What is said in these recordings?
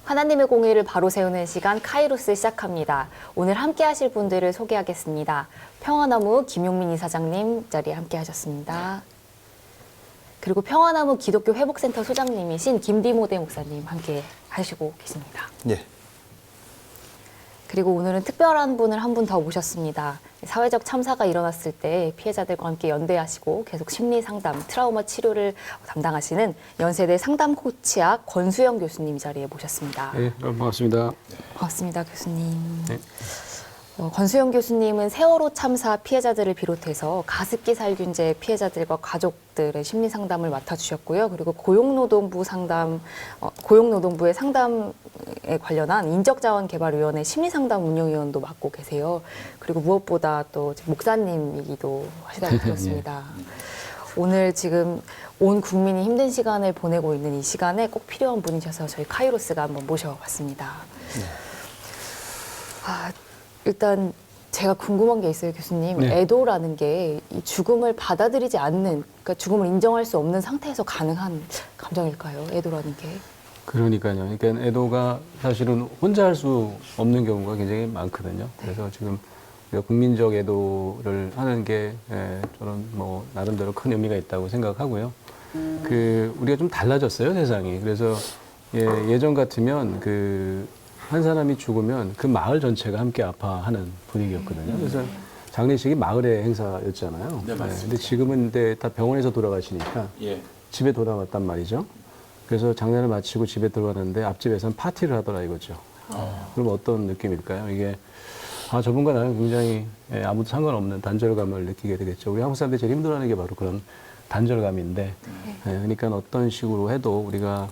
하나님의 공의를 바로 세우는 시간 카이로스 시작합니다. 오늘 함께 하실 분들을 소개하겠습니다. 평화나무 김용민 이사장님 자리에 함께 하셨습니다. 그리고 평화나무 기독교 회복센터 소장님이신 김디모데 목사님 함께 하시고 계십니다. 예. 그리고 오늘은 특별한 분을 한 분 더 모셨습니다. 사회적 참사가 일어났을 때 피해자들과 함께 연대하시고 계속 심리 상담, 트라우마 치료를 담당하시는 연세대 상담 코치학 권수영 교수님 자리에 모셨습니다. 네, 반갑습니다. 반갑습니다, 교수님. 네. 권수영 교수님은 세월호 참사 피해자들을 비롯해서 가습기 살균제 피해자들과 가족들의 심리 상담을 맡아주셨고요. 그리고 고용노동부의 상담에 관련한 인적자원개발위원회 심리상담 운영위원도 맡고 계세요. 그리고 무엇보다 또 목사님이기도 하시다고 들었습니다. 오늘 지금 온 국민이 힘든 시간을 보내고 있는 이 시간에 꼭 필요한 분이셔서 저희 카이로스가 한번 모셔봤습니다. 일단 제가 궁금한 게 있어요, 교수님. 네. 애도라는 게 이 죽음을 받아들이지 않는, 그러니까 죽음을 인정할 수 없는 상태에서 가능한 감정일까요? 애도라는 게. 그러니까요. 그러니까 애도가 사실은 혼자 할 수 없는 경우가 굉장히 많거든요. 그래서 지금 우리가 국민적 애도를 하는 게 저는 뭐 나름대로 큰 의미가 있다고 생각하고요. 우리가 좀 달라졌어요, 세상이. 그래서 예전 같으면 한 사람이 죽으면 그 마을 전체가 함께 아파하는 분위기였거든요. 그래서 장례식이 마을의 행사였잖아요. 네, 맞습니다. 근데 지금은 다 병원에서 돌아가시니까 예. 집에 돌아왔단 말이죠. 그래서 장례를 마치고 집에 들어가는데 앞집에서는 파티를 하더라 이거죠. 그럼 어떤 느낌일까요? 이게 저분과 나는 굉장히 아무도 상관없는 단절감을 느끼게 되겠죠. 우리 한국 사람들이 제일 힘들어하는 게 바로 그런 단절감인데, 그러니까 어떤 식으로 해도 우리가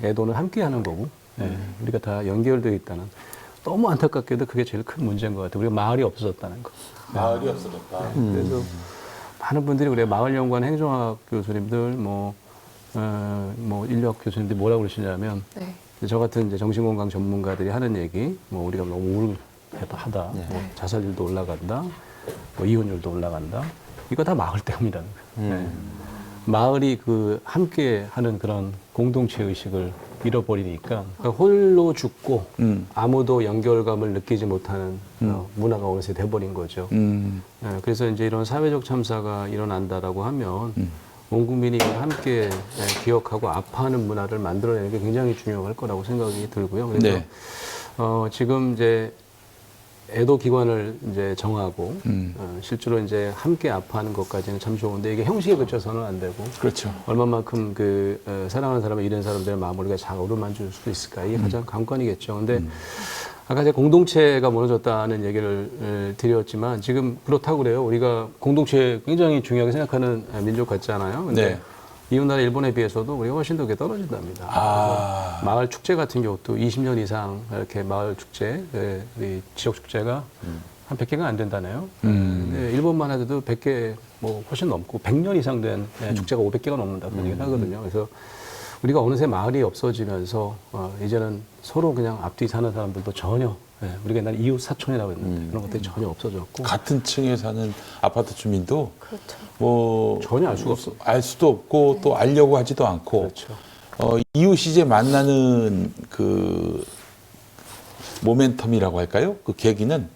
애도는 함께하는 거고, 우리가 다 연결되어 있다는. 너무 안타깝게도 그게 제일 큰 문제인 것 같아요. 우리가 마을이 없어졌다는 거. 마을이 없어졌다. 그래서 많은 분들이 우리 마을연구원 행정학 교수님들, 인류학 교수님들이 뭐라고 그러시냐면, 저 같은 이제 정신건강 전문가들이 하는 얘기, 우리가 너무 우울하다, 자살률도 올라간다, 이혼율도 올라간다. 이거 다 마을 때문이라는 거예요. 마을이 함께 하는 그런 공동체 의식을 잃어버리니까 홀로 죽고 아무도 연결감을 느끼지 못하는 문화가 어느새 돼버린 거죠. 그래서 이제 이런 사회적 참사가 일어난다라고 하면 온 국민이 함께 기억하고 아파하는 문화를 만들어내는 게 굉장히 중요할 거라고 생각이 들고요. 그래서 지금 이제 애도 기관을 이제 정하고 실제로 이제 함께 아파하는 것까지는 참 좋은데 이게 형식에 그쳐서는 안 되고 그렇죠. 얼마만큼 사랑하는 사람을 잃은 사람들의 마음을 우리가 잘 어루만질 수 있을까 이게 가장 관건이겠죠. 근데 아까 제가 공동체가 무너졌다는 얘기를 드렸지만 지금 그렇다고 그래요. 우리가 공동체 굉장히 중요하게 생각하는 민족 같잖아요. 근데 이웃나라 일본에 비해서도 우리가 훨씬 더 떨어진답니다. 마을 축제 같은 경우도 20년 이상 이렇게 마을 축제, 우리 지역 축제가 한 100개가 안 된다네요. 근데 일본만 해도 100개 훨씬 넘고 100년 이상 된 축제가 500개가 넘는다 그런 얘기를 하거든요. 그래서 우리가 어느새 마을이 없어지면서 이제는 서로 그냥 앞뒤 사는 사람들도 전혀 우리가 옛날에 이웃 사촌이라고 했는데 그런 것들이 전혀 없어졌고 같은 층에 사는 아파트 주민도 전혀 알 수가 없어. 알 수도 없고 또 알려고 하지도 않고 그렇죠. 이웃이 이제 만나는 모멘텀이라고 할까요? 그 계기는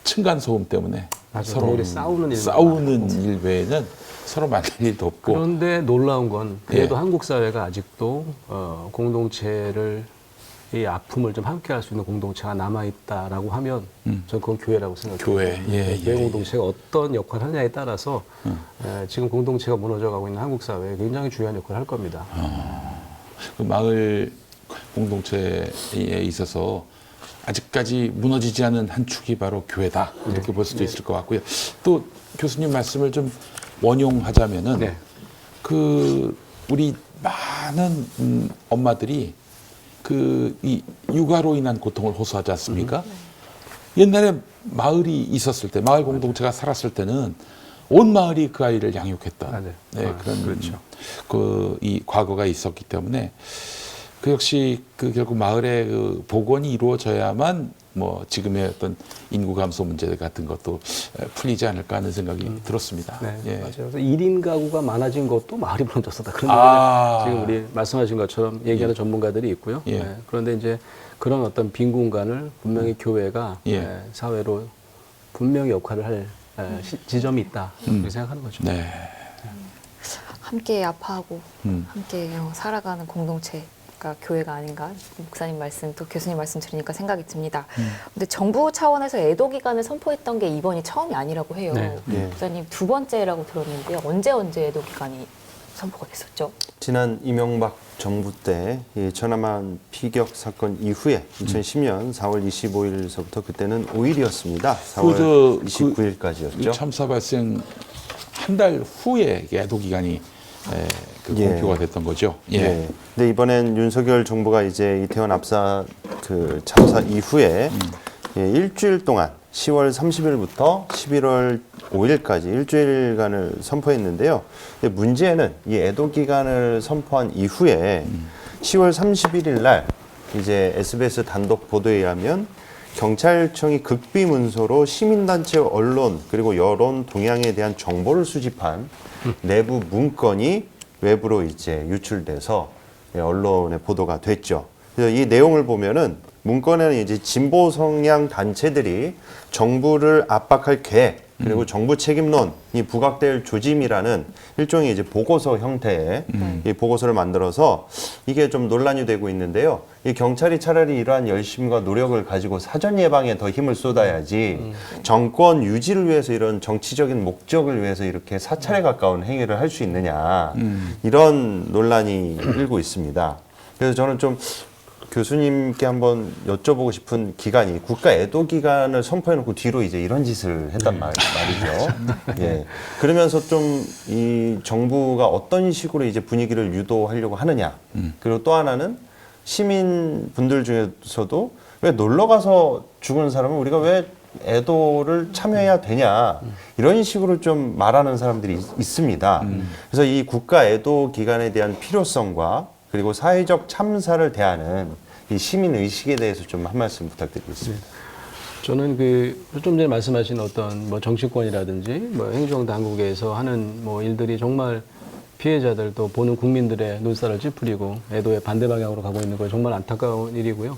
층간 소음 때문에 서로 싸우는 일 외에는 서로 만날 일도 없고. 그런데 놀라운 건 그래도 한국 사회가 아직도 공동체를 이 아픔을 좀 함께할 수 있는 공동체가 남아있다라고 하면 저는 그건 교회라고 생각해요. 교회 공동체가 어떤 역할을 하냐에 따라서 지금 공동체가 무너져가고 있는 한국 사회에 굉장히 중요한 역할을 할 겁니다. 그 마을 공동체에 있어서 아직까지 무너지지 않은 한 축이 바로 교회다 이렇게 볼 수도 있을 것 같고요. 또 교수님 말씀을 좀 원용하자면은 우리 많은 엄마들이 이 육아로 인한 고통을 호소하지 않습니까? 옛날에 마을이 있었을 때, 마을 공동체가 살았을 때는 온 마을이 그 아이를 양육했다. 그런 그렇죠. 이 과거가 있었기 때문에 그 역시 결국 마을의 복원이 이루어져야만 뭐 지금의 어떤 인구 감소 문제 같은 것도 풀리지 않을까 하는 생각이 들었습니다. 네, 예. 맞아요. 그래서 1인 가구가 많아진 것도 마을이 무너졌었다. 그런 아. 얘기를 지금 우리 말씀하신 것처럼 얘기하는 전문가들이 있고요. 예. 네, 그런데 이제 그런 어떤 빈 공간을 분명히 교회가 예. 사회로 분명히 역할을 할 지점이 있다. 이렇게 생각하는 거죠. 네. 함께 아파하고 음. 함께 살아가는 공동체가 교회가 아닌가 목사님 말씀 또 교수님 말씀 들으니까 생각이 듭니다. 근데 정부 차원에서 애도 기간을 선포했던 게 이번이 처음이 아니라고 해요. 네. 네. 목사님 두 번째라고 들었는데 언제 애도 기간이 선포가 됐었죠? 지난 이명박 정부 때 이 천안함 피격 사건 이후에 2010년 4월 25일서부터 그때는 5일이었습니다. 4월 29일까지였죠. 참사 발생 한 달 후에 애도 기간이 예. 공표가 됐던 거죠. 예. 네. 근데 이번엔 윤석열 정부가 이제 이태원 압사 그 참사 이후에 일주일 동안 10월 30일부터 11월 5일까지 일주일간을 선포했는데요. 근데 문제는 이 애도 기간을 선포한 이후에 10월 31일 날 이제 SBS 단독 보도에 의하면 경찰청이 극비 문서로 시민단체, 언론 그리고 여론 동향에 대한 정보를 수집한 내부 문건이 외부로 이제 유출돼서 언론에 보도가 됐죠. 그래서 이 내용을 보면은 문건에는 이제 진보 성향 단체들이 정부를 압박할 계획 그리고 정부 책임론이 부각될 조짐이라는 일종의 이제 보고서 형태의 이 보고서를 만들어서 이게 좀 논란이 되고 있는데요. 이 경찰이 차라리 이러한 열심과 노력을 가지고 사전 예방에 더 힘을 쏟아야지 정권 유지를 위해서 이런 정치적인 목적을 위해서 이렇게 사찰에 가까운 행위를 할 수 있느냐 이런 논란이 일고 있습니다. 그래서 저는 좀 교수님께 한번 여쭤보고 싶은 기간이 국가 애도 기간을 선포해놓고 뒤로 이제 이런 짓을 했단 말이죠. 예. 그러면서 좀 이 정부가 어떤 식으로 이제 분위기를 유도하려고 하느냐. 그리고 또 하나는 시민분들 중에서도 왜 놀러 가서 죽은 사람은 우리가 왜 애도를 참여해야 되냐 이런 식으로 좀 말하는 사람들이 있습니다. 그래서 이 국가 애도 기간에 대한 필요성과 그리고 사회적 참사를 대하는 이 시민 의식에 대해서 좀 한 말씀 부탁드리겠습니다. 저는 그 좀 전에 말씀하신 어떤 뭐 정치권이라든지 뭐 행정 당국에서 하는 뭐 일들이 정말 피해자들 또 보는 국민들의 눈살을 찌푸리고 애도의 반대 방향으로 가고 있는 거 정말 안타까운 일이고요.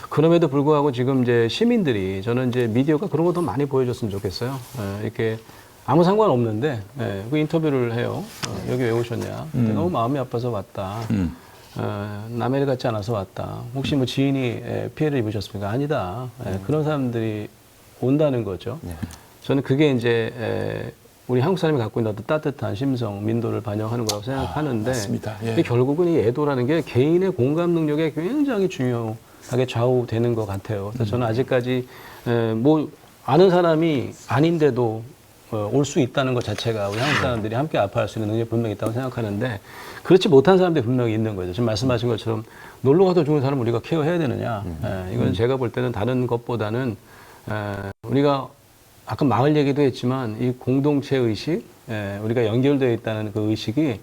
그럼에도 불구하고 지금 이제 시민들이 저는 이제 미디어가 그런 거 더 많이 보여줬으면 좋겠어요. 이렇게 아무 상관 없는데 그 인터뷰를 해요. 여기 왜 오셨냐? 너무 마음이 아파서 왔다. 남의 일 같지 않아서 왔다. 혹시 뭐 지인이 피해를 입으셨습니까? 아니다. 그런 사람들이 온다는 거죠. 저는 그게 이제 우리 한국 사람이 갖고 있는 어떤 따뜻한 심성, 민도를 반영하는 거라고 생각하는데 맞습니다. 예. 근데 결국은 이 애도라는 게 개인의 공감 능력에 굉장히 중요하게 좌우되는 것 같아요. 그래서 저는 아직까지 뭐 아는 사람이 아닌데도 올 수 있다는 것 자체가 우리 한국 사람들이 함께 아파할 수 있는 능력이 분명히 있다고 생각하는데 그렇지 못한 사람들이 분명히 있는 거죠. 지금 말씀하신 것처럼 놀러 가서 죽은 사람을 우리가 케어해야 되느냐. 이건 제가 볼 때는 다른 것보다는 우리가 아까 마을 얘기도 했지만 이 공동체 의식, 우리가 연결되어 있다는 그 의식이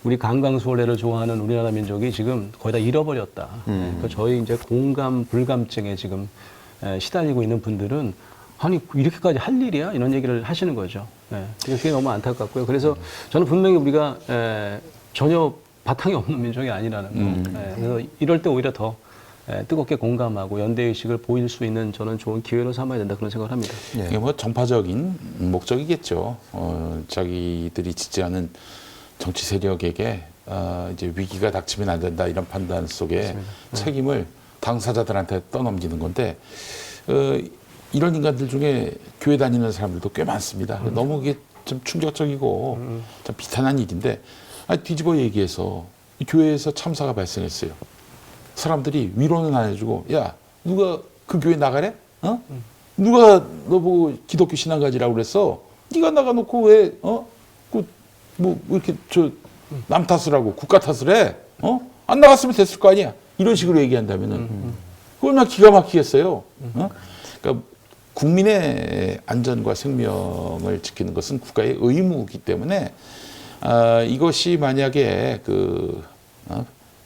우리 강강수월래를 좋아하는 우리나라 민족이 지금 거의 다 잃어버렸다. 그러니까 저희 이제 공감 불감증에 지금 시달리고 있는 분들은 아니 이렇게까지 할 일이야? 이런 얘기를 하시는 거죠. 그게 너무 안타깝고요. 그래서 저는 분명히 우리가 전혀 바탕이 없는 민족이 아니라는 거. 그래서 이럴 때 오히려 더 뜨겁게 공감하고 연대의식을 보일 수 있는 저는 좋은 기회로 삼아야 된다 그런 생각을 합니다. 이게 뭐 정파적인 목적이겠죠. 자기들이 지지하는 정치 세력에게 이제 위기가 닥치면 안 된다 이런 판단 속에 책임을 당사자들한테 떠넘기는 건데 이런 인간들 중에 교회 다니는 사람들도 꽤 많습니다. 너무 이게 좀 충격적이고 좀 비탄한 일인데 뒤집어 얘기해서 이 교회에서 참사가 발생했어요. 사람들이 위로는 안 해주고 야 누가 그 교회 나가래? 누가 너 보고 기독교 신앙 가지라고 그랬어? 네가 나가놓고 왜 뭐 이렇게 남 탓을 하고 국가 탓을 해? 안 나갔으면 됐을 거 아니야? 이런 식으로 얘기한다면은 얼마나 기가 막히겠어요. 그러니까 국민의 안전과 생명을 지키는 것은 국가의 의무이기 때문에 이것이 만약에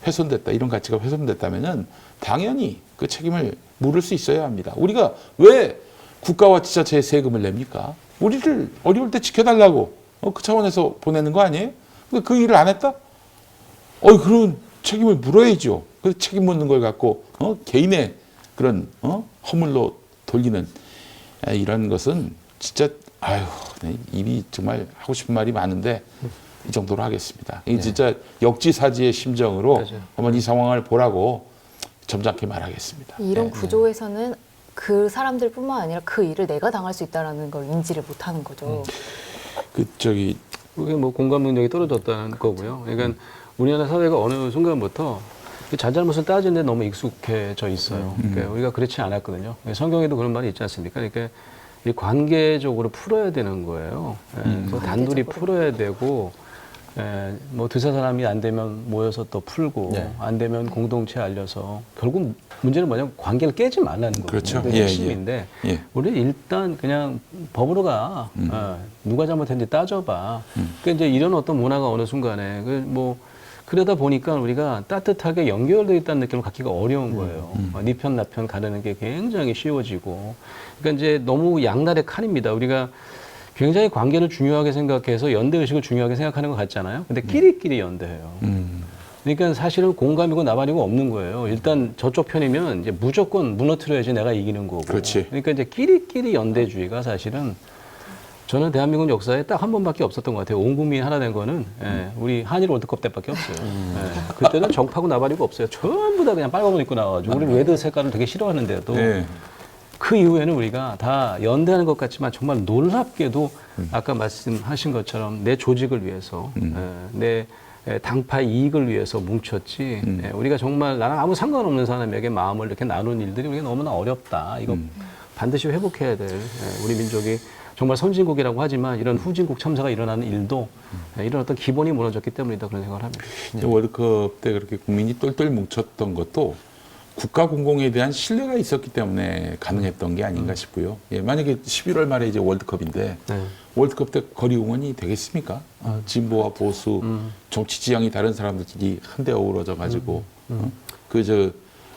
훼손됐다 이런 가치가 훼손됐다면은 당연히 그 책임을 물을 수 있어야 합니다. 우리가 왜 국가와 지자체에 세금을 냅니까? 우리를 어려울 때 지켜달라고 그 차원에서 보내는 거 아니에요? 근데 그 일을 안 했다? 그런 책임을 물어야죠. 그 책임 묻는 걸 갖고 개인의 그런 허물로 돌리는 이런 것은 진짜 네, 입이 정말 하고 싶은 말이 많은데 이 정도로 하겠습니다. 이 진짜 역지사지의 심정으로 맞아요. 한번 이 상황을 보라고 점잖게 말하겠습니다. 이런 네. 구조에서는 그 사람들뿐만 아니라 그 일을 내가 당할 수 있다라는 걸 인지를 못하는 거죠. 저기 그게 뭐 공감 능력이 떨어졌다는 거고요. 그러니까 우리나라 사회가 어느 순간부터 잘잘못을 따지는 데 너무 익숙해져 있어요. 그러니까 우리가 그렇지 않았거든요. 성경에도 그런 말이 있지 않습니까? 그러니까 이 관계적으로 풀어야 되는 거예요. 그래서 단둘이 풀어야 되고, 뭐 두세 사람이 안 되면 모여서 또 풀고, 안 되면 공동체 알려서 결국 문제는 뭐냐면 관계를 깨지 말라는 거예요. 그렇죠. 그게 핵심인데 예. 우리는 일단 그냥 법으로 가. 누가 잘못했는지 따져봐. 그러니까 이제 이런 어떤 문화가 어느 순간에 그러다 보니까 우리가 따뜻하게 연결되어 있다는 느낌을 갖기가 어려운 거예요. 네 편, 나 편 가르는 게 굉장히 쉬워지고. 그러니까 이제 너무 양날의 칼입니다. 우리가 굉장히 관계를 중요하게 생각해서 연대의식을 중요하게 생각하는 것 같잖아요. 근데 끼리끼리 연대해요. 그러니까 사실은 공감이고 나발이고 없는 거예요. 일단 저쪽 편이면 이제 무조건 무너뜨려야지 내가 이기는 거고. 그렇지. 그러니까 이제 끼리끼리 연대주의가 사실은 저는 대한민국 역사에 딱 한 번밖에 없었던 것 같아요. 온 국민이 하나 된 거는 우리 한일 월드컵 때밖에 없어요. 그때는 정파고 나발이고 없어요. 전부 다 그냥 빨간 옷 입고 나와가지고 우리 레드 색깔을 되게 싫어하는데도 그 이후에는 우리가 다 연대하는 것 같지만 정말 놀랍게도 아까 말씀하신 것처럼 내 조직을 위해서 내 당파 이익을 위해서 뭉쳤지 우리가 정말 나랑 아무 상관없는 사람에게 마음을 이렇게 나눈 일들이 우리가 너무나 어렵다. 이거 반드시 회복해야 될 우리 민족이 정말 선진국이라고 하지만 이런 후진국 참사가 일어나는 일도 이런 어떤 기본이 무너졌기 때문이다 그런 생각을 합니다. 월드컵 때 그렇게 국민이 똘똘 뭉쳤던 것도 국가 공공에 대한 신뢰가 있었기 때문에 가능했던 게 아닌가 싶고요. 만약에 11월 말에 이제 월드컵인데 월드컵 때 거리 응원이 되겠습니까? 진보와 보수, 정치 지향이 다른 사람들끼리 한데 어우러져 가지고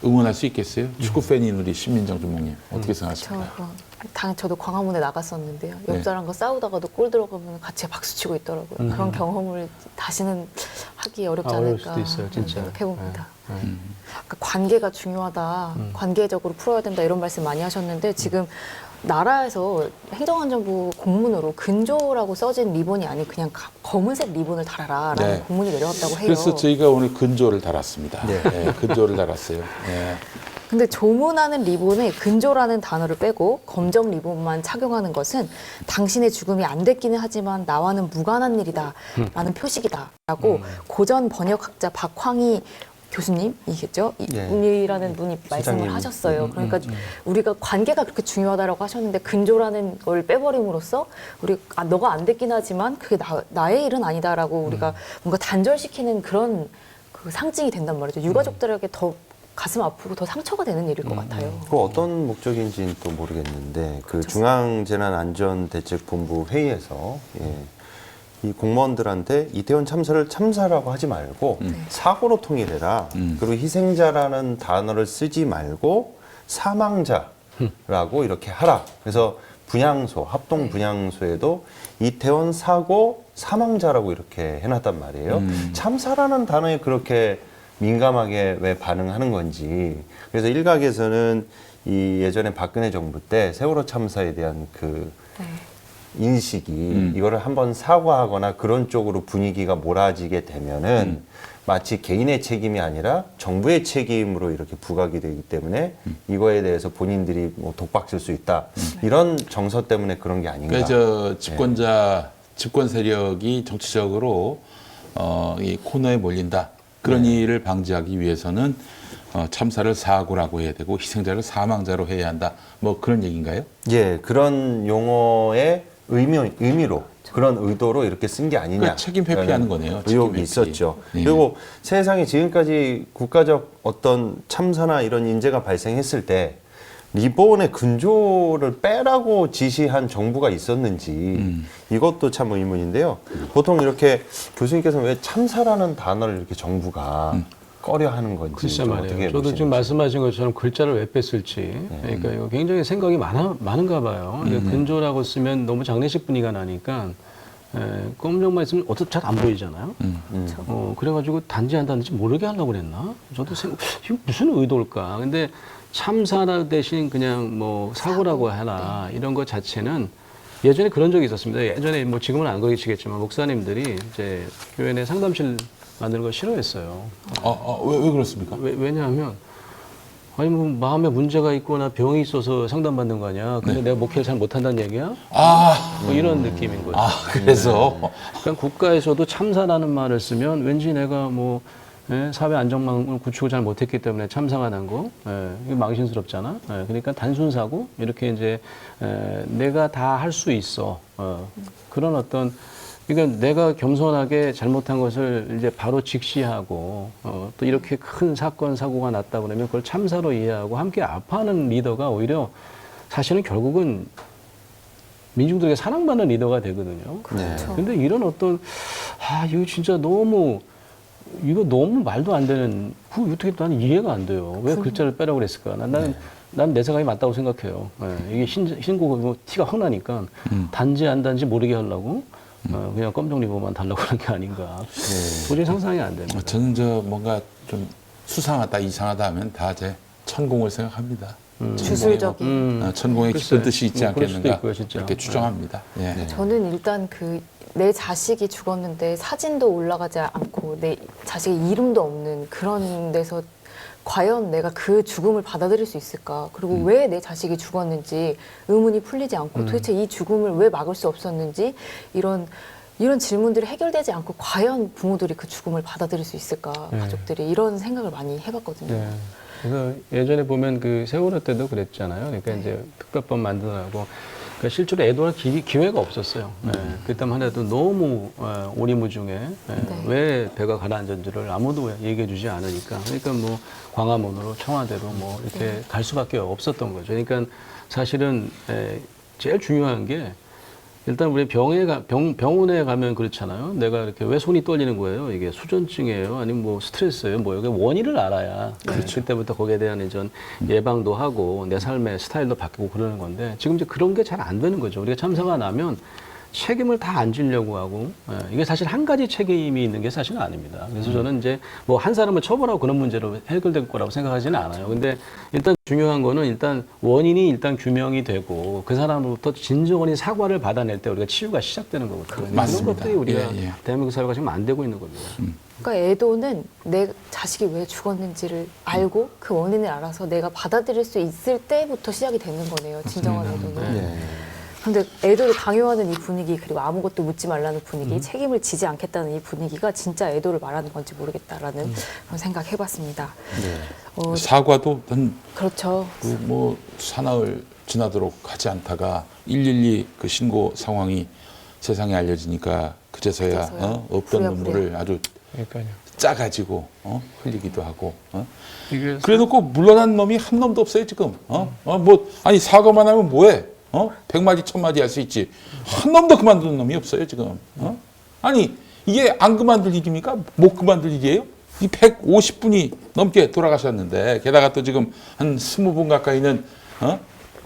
응원할 수 있겠어요? 축구 팬인 우리 신민정 주목님 어떻게 생각하십니까? 저도 광화문에 나갔었는데요. 옆 사람과 싸우다가도 골 들어가면 같이 박수 치고 있더라고요. 그런 경험을 다시는 하기 어렵지 어려울 않을까 수도 있어요, 진짜. 생각해봅니다. 아까 관계가 중요하다, 관계적으로 풀어야 된다 이런 말씀 많이 하셨는데 지금 나라에서 행정안전부 공문으로 근조라고 써진 리본이 아닌 그냥 검은색 리본을 달아라라는 공문이 내려왔다고 해요. 그래서 저희가 오늘 근조를 달았습니다. 근조를 달았어요. 근데 조문하는 리본에 근조라는 단어를 빼고 검정 리본만 착용하는 것은 당신의 죽음이 안 됐기는 하지만 나와는 무관한 일이다라는 표식이다라고 고전 번역학자 박황희 교수님이겠죠? 이분이라는 분이 말씀을 하셨어요. 그러니까 우리가 관계가 그렇게 중요하다라고 하셨는데 근조라는 걸 빼버림으로써 우리 너가 안 됐긴 하지만 그게 나의 일은 아니다라고 우리가 뭔가 단절시키는 그런 그 상징이 된단 말이죠. 유가족들에게 더 가슴 아프고 더 상처가 되는 일일 것 같아요. 그 어떤 목적인지는 또 모르겠는데 그 중앙재난안전대책본부 회의에서 이 공무원들한테 이태원 참사를 참사라고 하지 말고 사고로 통일해라. 그리고 희생자라는 단어를 쓰지 말고 사망자라고 이렇게 하라. 그래서 분향소, 합동 분향소에도 이태원 사고 사망자라고 이렇게 해놨단 말이에요. 참사라는 단어에 그렇게 민감하게 왜 반응하는 건지. 그래서 일각에서는 이 예전에 박근혜 정부 때 세월호 참사에 대한 그 인식이 이거를 한번 사과하거나 그런 쪽으로 분위기가 몰아지게 되면은 마치 개인의 책임이 아니라 정부의 책임으로 이렇게 부각이 되기 때문에 이거에 대해서 본인들이 뭐 독박 쓸 수 있다. 이런 정서 때문에 그런 게 아닌가. 그러니까 집권 세력이 정치적으로 이 코너에 몰린다. 그런 일을 방지하기 위해서는 참사를 사고라고 해야 되고 희생자를 사망자로 해야 한다. 뭐 그런 얘기인가요? 예, 그런 용어의 의미로 그런 의도로 이렇게 쓴 게 아니냐. 그러니까 책임 회피하는 거네요. 의혹이 있었죠. 그리고 세상에 지금까지 국가적 어떤 참사나 이런 인재가 발생했을 때 리본의 근조를 빼라고 지시한 정부가 있었는지 이것도 참 의문인데요. 보통 이렇게 교수님께서는 왜 참사라는 단어를 이렇게 정부가 꺼려하는 건지 글쎄 좀 말이에요. 어떻게 저도 보시는지. 지금 말씀하신 것처럼 글자를 왜 뺐을지 그러니까 이거 굉장히 생각이 많은가 봐요. 그러니까 근조라고 쓰면 너무 장례식 분위기가 나니까 검정만 있으면 어차피 잘 안 보이잖아요. 그래가지고 단지 안 단지 모르게 하려고 그랬나? 저도 이거 무슨 의도일까? 근데 참사 대신 그냥 뭐 사고라고 해라 이런 것 자체는 예전에 그런 적이 있었습니다. 예전에 뭐 지금은 안 그러시겠지만 목사님들이 이제 교회 내 상담실 만드는 걸 싫어했어요. 왜 그렇습니까? 왜냐하면 아니 뭐 마음에 문제가 있거나 병이 있어서 상담받는 거 아니야. 근데 내가 목회를 잘 못한다는 얘기야? 뭐 이런 느낌인 거죠. 그래서 그러니까 국가에서도 참사라는 말을 쓰면 왠지 내가 뭐 사회 안정망을 구축을 잘 못했기 때문에 참사가 난 거, 이게 망신스럽잖아. 그러니까 단순 사고 이렇게 이제 내가 다 할 수 있어. 그런 어떤 그러니까 내가 겸손하게 잘못한 것을 이제 바로 직시하고 또 이렇게 큰 사건 사고가 났다 그러면 그걸 참사로 이해하고 함께 아파하는 리더가 오히려 사실은 결국은 민중들에게 사랑받는 리더가 되거든요. 그렇죠. 근데 이런 어떤 이거 진짜 너무 이거 너무 말도 안 되는 어떻게 나는 이해가 안 돼요. 왜 글자를 빼라고 그랬을까? 나는 내 생각이 맞다고 생각해요. 이게 신고 뭐 티가 확 나니까 단지 안 단지 모르게 하려고 그냥 검정 리본만 달라고 하는 게 아닌가. 도저히 상상이 안 됩니다. 저는 뭔가 좀 수상하다 이상하다 하면 다 제 천공을 생각합니다. 주술적인. 천공의 깊은 뜻이 있지 뭐 그럴 수도 않겠는가 있고요, 진짜. 이렇게 추정합니다. 예. 저는 일단 내 자식이 죽었는데 사진도 올라가지 않고 내 자식의 이름도 없는 그런 데서 과연 내가 그 죽음을 받아들일 수 있을까? 그리고 왜 내 자식이 죽었는지 의문이 풀리지 않고 도대체 이 죽음을 왜 막을 수 없었는지 이런 질문들이 해결되지 않고 과연 부모들이 그 죽음을 받아들일 수 있을까? 가족들이 이런 생각을 많이 해봤거든요. 네. 그래서 예전에 보면 그 세월호 때도 그랬잖아요. 그러니까 이제 특별법 만들어가고 그러니까 실제로 애도할 기회가 없었어요. 그때만 해도 너무 오리무중에 왜 배가 가라앉은지를 아무도 얘기해주지 않으니까 그러니까 뭐 광화문으로 청와대로 뭐 이렇게 갈 수밖에 없었던 거죠. 그러니까 사실은 제일 중요한 게 일단 우리 병원에 가면 그렇잖아요. 내가 이렇게 왜 손이 떨리는 거예요? 이게 수전증이에요? 아니면 뭐 스트레스예요? 뭐예요? 그 원인을 알아야 그때부터 거기에 대한 이전 예방도 하고 내 삶의 스타일도 바뀌고 그러는 건데 지금 이제 그런 게 잘 안 되는 거죠. 우리가 참사가 나면 책임을 다 안 지려고 하고 이게 사실 한 가지 책임이 있는 게 사실은 아닙니다. 그래서 저는 이제 뭐 한 사람을 처벌하고 그런 문제로 해결될 거라고 생각하지는 않아요. 근데 일단 중요한 거는 일단 원인이 일단 규명이 되고 그 사람으로부터 진정한 사과를 받아낼 때 우리가 치유가 시작되는 거거든요. 맞습니다. 그런 것들이 우리가 예. 대한민국 사회가 지금 안 되고 있는 겁니다. 그러니까 애도는 내 자식이 왜 죽었는지를 알고 그 원인을 알아서 내가 받아들일 수 있을 때부터 시작이 되는 거네요. 진정한 애도는. 근데 애도를 강요하는 이 분위기 그리고 아무것도 묻지 말라는 분위기 책임을 지지 않겠다는 이 분위기가 진짜 애도를 말하는 건지 모르겠다라는 그런 생각 해봤습니다. 사과도 그렇죠. 뭐 사나흘 지나도록 하지 않다가 112 그 신고 상황이 세상에 알려지니까 그제서야 없던 부랴부랴. 눈물을 아주 그러니까요. 짜가지고 흘리기도 하고 이게 그래놓고 물러난 놈이 한 놈도 없어요 지금 뭐 아니 사과만 하면 뭐해 100마디 1000마디 할 수 있지 한 놈도 그만두는 놈이 없어요 지금 아니 이게 안 그만둘 일입니까? 못 그만둘 일이에요? 이 150분이 넘게 돌아가셨는데 게다가 또 지금 한 20분 가까이는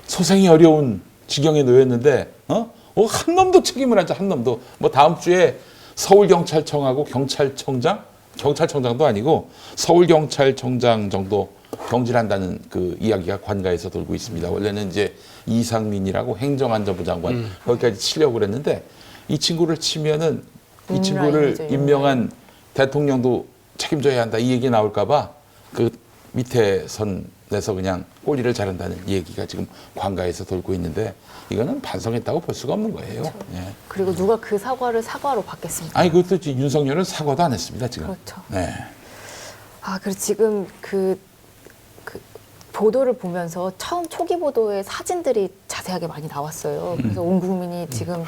소생이 어려운 지경에 놓였는데 한 놈도 책임을 하지 한 놈도 뭐 다음 주에 서울경찰청하고 경찰청장도 아니고 서울경찰청장 정도 경질한다는 그 이야기가 관가에서 돌고 있습니다. 원래는 이제 이상민이라고 행정안전부 장관 거기까지 치려고 그랬는데 이 친구를 치면은 이 친구를 임명한 대통령도 책임져야 한다 이 얘기 나올까봐 그 밑에 선에서 그냥 꼬리를 자른다는 얘기가 지금 관가에서 돌고 있는데 이거는 반성했다고 볼 수가 없는 거예요. 그렇죠. 예. 그리고 누가 그 사과를 사과로 받겠습니까? 아니 그것도 지금 윤석열은 사과도 안 했습니다 지금. 그렇죠. 네. 그리고 지금 그 보도를 보면서 처음 초기 보도에 사진들이 자세하게 많이 나왔어요. 그래서 온 국민이 지금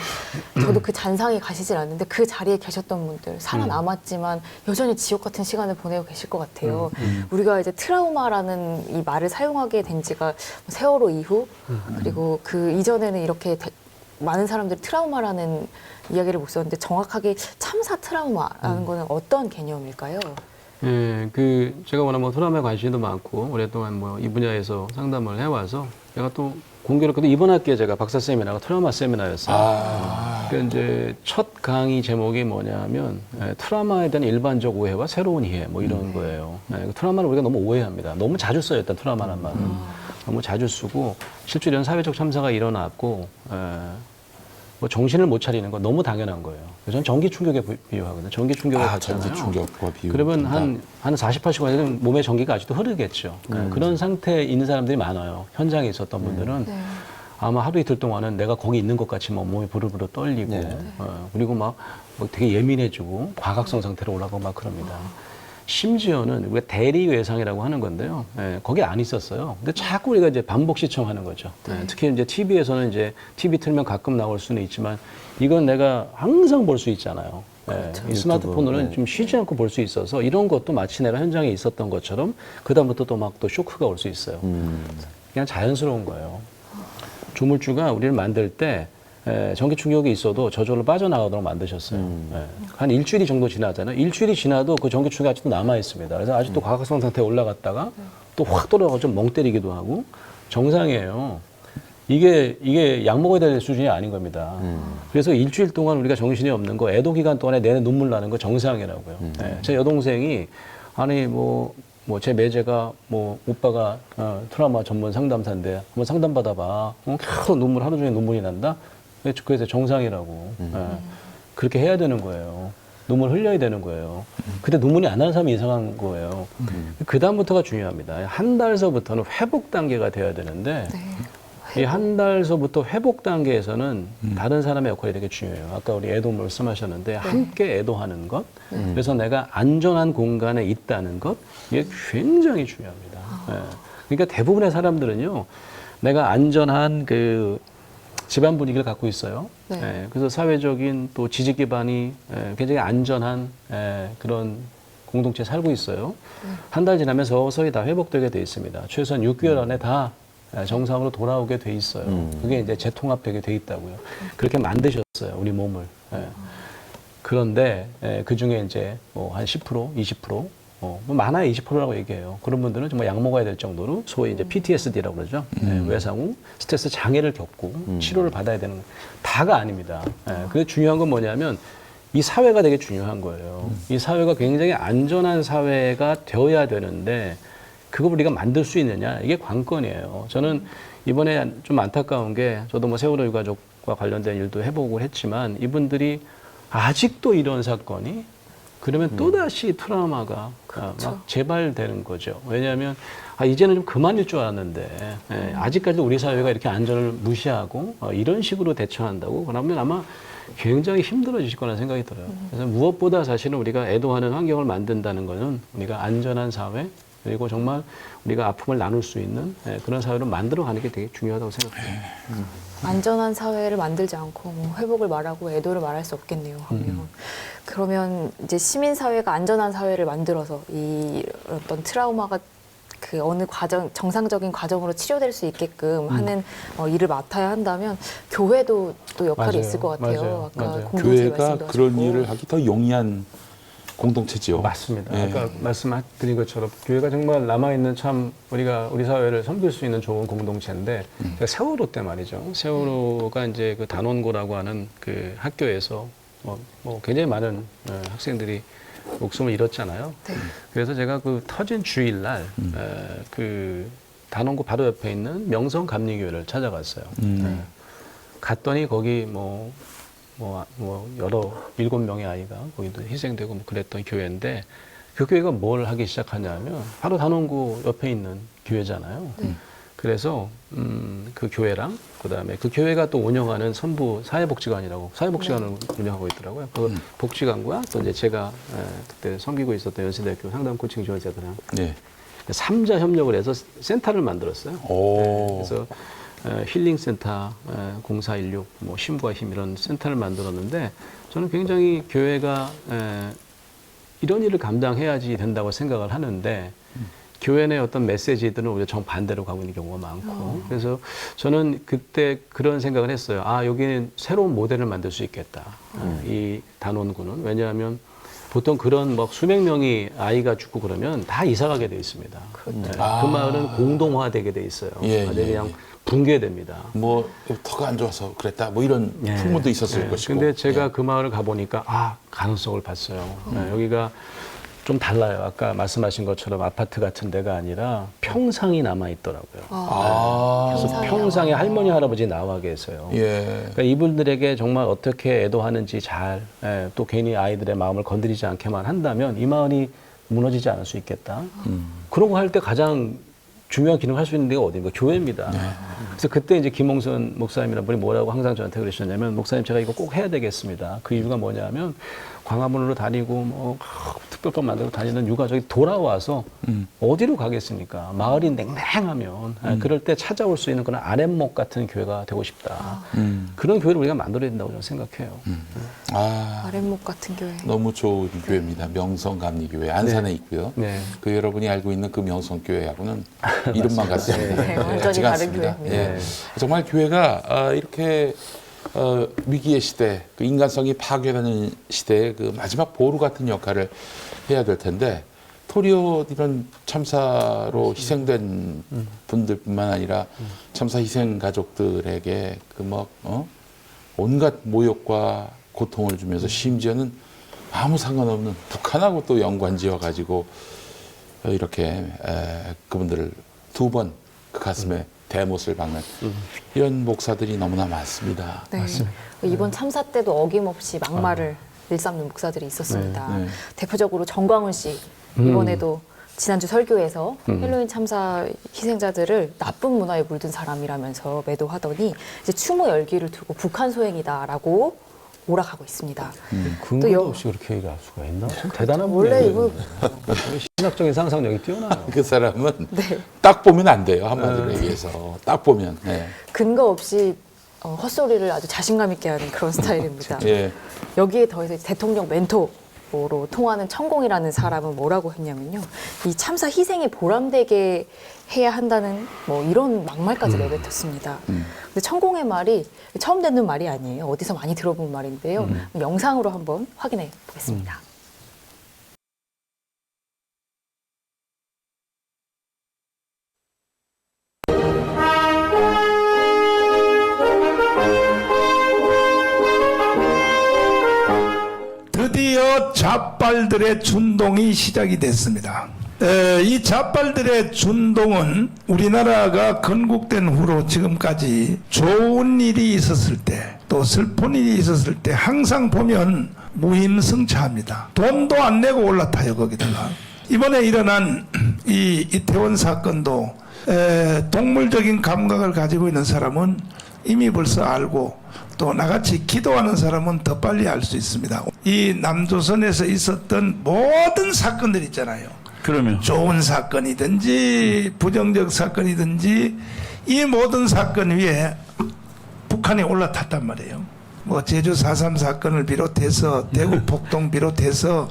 저도 그 잔상이 가시질 않는데 그 자리에 계셨던 분들 살아남았지만 여전히 지옥 같은 시간을 보내고 계실 것 같아요. 우리가 이제 트라우마라는 이 말을 사용하게 된 지가 세월호 이후 그리고 그 이전에는 이렇게 많은 사람들이 트라우마라는 이야기를 못 썼는데 정확하게 참사 트라우마라는 거는 어떤 개념일까요? 예, 제가 워낙 뭐 트라우마에 관심도 많고 오랫동안 뭐 이 분야에서 상담을 해와서 제가 또 공교롭게도 이번 학기에 제가 박사 세미나가 트라우마 세미나였어요. 그 이제 첫 강의 제목이 뭐냐면 트라우마에 대한 일반적 오해와 새로운 이해 뭐 이런 거예요. 트라우마를 우리가 너무 오해합니다. 너무 자주 써요, 일단 트라우마란 말은. 너무 자주 쓰고 실제로 이런 사회적 참사가 일어났고 뭐 정신을 못 차리는 건 너무 당연한 거예요. 그래서 저는 전기 충격에 비유하거든요. 전기 충격을 전기 받잖아요. 충격과 비유. 그러면 한 48시간에는 몸에 전기가 아직도 흐르겠죠. 그런 상태에 있는 사람들이 많아요. 현장에 있었던 분들은 네. 아마 하루 이틀 동안은 내가 거기 있는 것 같이 막 몸이 부르르 떨리고 네. 그리고 막 되게 예민해지고 과각성 상태로 올라가고 막 그럽니다. 심지어는 우리가 대리 외상이라고 하는 건데요. 거기 안 있었어요. 근데 자꾸 우리가 이제 반복 시청하는 거죠. 특히 이제 TV에서는 이제 TV 틀면 가끔 나올 수는 있지만 이건 내가 항상 볼 수 있잖아요. 이 스마트폰으로는 좀 쉬지 않고 볼 수 있어서 이런 것도 마치 내가 현장에 있었던 것처럼 그다음부터 또 막 또 쇼크가 올 수 있어요. 그냥 자연스러운 거예요. 조물주가 우리를 만들 때 전기 충격이 있어도 저절로 빠져나가도록 만드셨어요. 한 일주일이 정도 지나잖아요. 일주일이 지나도 그 전기 충격이 아직도 남아 있습니다. 그래서 아직도 과각성 상태에 올라갔다가 또 확 돌아가서 좀 멍 때리기도 하고 정상이에요. 이게 약 먹어야 될 수준이 아닌 겁니다. 그래서 일주일 동안 우리가 정신이 없는 거, 애도 기간 동안에 내내 눈물 나는 거 정상이라고요. 제 여동생이 아니 제 매제가 오빠가 트라우마 전문 상담사인데 한번 상담 받아봐. 계속 눈물 하루 종일 눈물이 난다. 그래서 정상이라고. 그렇게 해야 되는 거예요. 눈물 흘려야 되는 거예요. 근데 눈물이 안 나는 사람이 이상한 거예요. 그 다음부터가 중요합니다. 한 달서부터는 회복 단계가 돼야 되는데 이 한 달서부터 회복 단계에서는 다른 사람의 역할이 되게 중요해요. 아까 우리 애도 말씀하셨는데 함께 애도하는 것, 그래서 내가 안전한 공간에 있다는 것, 이게 굉장히 중요합니다. 그러니까 대부분의 사람들은요, 내가 안전한 그 집안 분위기를 갖고 있어요. 그래서 사회적인 또 지지 기반이 굉장히 안전한 그런 공동체에 살고 있어요. 한 달 지나면 서서히 다 회복되게 돼 있습니다. 최소한 6개월 안에 다 정상으로 돌아오게 돼 있어요. 그게 이제 재통합되게 돼 있다고요. 그렇게 만드셨어요, 우리 몸을. 그런데 그 중에 이제 한 10%, 20%, 많아야 20%라고 얘기해요. 그런 분들은 정말 약 먹어야 될 정도로 소위 이제 PTSD라고 그러죠. 외상 후 스트레스 장애를 겪고 치료를 받아야 되는 다가 아닙니다. 그게 중요한 건 뭐냐면 이 사회가 되게 중요한 거예요. 이 사회가 굉장히 안전한 사회가 되어야 되는데 그걸 우리가 만들 수 있느냐, 이게 관건이에요. 저는 이번에 좀 안타까운 게 저도 뭐 세월호 유가족과 관련된 일도 해보고 했지만 이분들이 아직도 이런 사건이 그러면 또다시 트라우마가 막 재발되는 거죠. 왜냐하면 이제는 좀 그만일 줄 알았는데 아직까지도 우리 사회가 이렇게 안전을 무시하고 이런 식으로 대처한다고 그러면 아마 굉장히 힘들어지실 거라는 생각이 들어요. 그래서 무엇보다 사실은 우리가 애도하는 환경을 만든다는 것은 우리가 안전한 사회 그리고 정말 우리가 아픔을 나눌 수 있는 그런 사회를 만들어가는 게 되게 중요하다고 생각해요. 안전한 사회를 만들지 않고 회복을 말하고 애도를 말할 수 없겠네요. 그러면 이제 시민 사회가 안전한 사회를 만들어서 이 어떤 트라우마가 그 어느 과정 정상적인 과정으로 치료될 수 있게끔 하는 일을 맡아야 한다면 교회도 또 역할이 맞아요. 있을 것 같아요. 맞아요. 아까 맞아요. 공동체 교회가 말씀도 그런 하셨고. 일을 하기 더 용이한 공동체죠. 맞습니다. 예. 아까 말씀드린 것처럼 교회가 정말 남아있는 참 우리 사회를 섬길 수 있는 좋은 공동체인데 제가 세월호 때 말이죠. 세월호가 이제 그 단원고라고 하는 그 학교에서 뭐 굉장히 많은 학생들이 목숨을 잃었잖아요. 네. 그래서 제가 그 터진 주일날 그 단원고 바로 옆에 있는 명성감리교회를 찾아갔어요. 갔더니 거기 여러 7명의 아이가 거기도 희생되고 뭐 그랬던 교회인데 그 교회가 뭘 하기 시작하냐면 바로 단원고 옆에 있는 교회잖아요. 그래서 그 교회랑 그다음에 그 교회가 또 운영하는 선부 사회복지관이라고 사회복지관을 운영하고 있더라고요. 그 복지관과 또 이제 제가 그때 섬기고 있었던 연세대학교 상담 코칭 지원자들이랑 네. 3자 협력을 해서 센터를 만들었어요. 오. 그래서 힐링센터 0416, 신부와 힘 이런 센터를 만들었는데 저는 굉장히 교회가 이런 일을 감당해야지 된다고 생각을 하는데 교회 내 어떤 메시지들은 오히려 정반대로 가고 있는 경우가 많고 그래서 저는 그때 그런 생각을 했어요. 여기는 새로운 모델을 만들 수 있겠다. 이 단원구는. 왜냐하면 보통 그런 막 수백 명이 아이가 죽고 그러면 다 이사 가게 돼 있습니다. 네. 그 마을은 공동화되게 돼 있어요. 예, 아주 예, 그냥 예. 붕괴됩니다. 뭐 터가 안 좋아서 그랬다 뭐 이런 풍문도 있었을 것이고. 근데 제가 그 마을을 가보니까 가능성을 봤어요. 여기가 좀 달라요. 아까 말씀하신 것처럼 아파트 같은 데가 아니라 평상이 남아 있더라고요. 그래서 평상에 할머니 할아버지 나와 계세요. 예. 그러니까 이분들에게 정말 어떻게 애도하는지 잘, 또 괜히 아이들의 마음을 건드리지 않게만 한다면 이 마을이 무너지지 않을 수 있겠다. 그런 거 할 때 가장 중요한 기능을 할 수 있는 데가 어디인가? 교회입니다. 그래서 그때 이제 김홍선 목사님이라는 분이 뭐라고 항상 저한테 그러셨냐면, 목사님 제가 이거 꼭 해야 되겠습니다. 그 이유가 뭐냐면 광화문으로 다니고 뭐 특별법 만들고 다니는 유가족이 돌아와서 어디로 가겠습니까? 마을이 냉랭하면 그럴 때 찾아올 수 있는 그런 아랫목 같은 교회가 되고 싶다. 그런 교회를 우리가 만들어야 된다고 저는 생각해요. 아랫목 같은 교회. 너무 좋은 교회입니다. 명성감리교회 안산에 있고요. 네. 그 여러분이 알고 있는 그 명성교회하고는 이름만 같습니다. 네, 완전히 같지가 다른 않습니다. 교회입니다. 예. 정말 교회가 이렇게 위기의 시대, 그 인간성이 파괴되는 시대의 그 마지막 보루 같은 역할을 해야 될 텐데, 토리옷 이런 참사로 희생된 분들뿐만 아니라 참사 희생 가족들에게 그 온갖 모욕과 고통을 주면서 심지어는 아무 상관없는 북한하고 또 연관지어 가지고 이렇게 그분들을 두 번 그 가슴에 대못을 박는 이런 목사들이 너무나 많습니다. 네. 이번 참사 때도 어김없이 막말을 일삼는 목사들이 있었습니다. 네. 대표적으로 정광훈 씨 이번에도 지난주 설교에서 헬로윈 참사 희생자들을 나쁜 문화에 물든 사람이라면서 매도하더니 이제 추모 열기를 두고 북한 소행이다라고 몰아가고 있습니다. 근거도 없이 그렇게 얘기할 수가 있나? 참 대단한 원래 분이에요. 이거 신학적인 상상력이 뛰어나요. 그 사람은 네. 딱 보면 안 돼요. 한마디로 얘기해서. 딱 보면. 네. 근거 없이 헛소리를 아주 자신감 있게 하는 그런 스타일입니다. 예. 여기에 더해서 대통령 멘토로 통하는 천공이라는 사람은 뭐라고 했냐면요. 이 참사 희생에 보람되게 해야 한다는 뭐 이런 막말까지 내뱉었습니다. 근데 천공의 말이 처음 듣는 말이 아니에요. 어디서 많이 들어본 말인데요. 영상으로 한번 확인해 보겠습니다. 드디어 좌빨들의 준동이 시작이 됐습니다. 이 좌빨들의 준동은 우리나라가 건국된 후로 지금까지 좋은 일이 있었을 때, 또 슬픈 일이 있었을 때 항상 보면 무임승차합니다. 돈도 안 내고 올라타요, 거기다가. 이번에 일어난 이 이태원 사건도 동물적인 감각을 가지고 있는 사람은 이미 벌써 알고, 또 나같이 기도하는 사람은 더 빨리 알 수 있습니다. 이 남조선에서 있었던 모든 사건들 있잖아요. 그러면 좋은 사건이든지 부정적 사건이든지 이 모든 사건 위에 북한이 올라탔단 말이에요. 뭐 제주 4.3 사건을 비롯해서 대구 폭동 비롯해서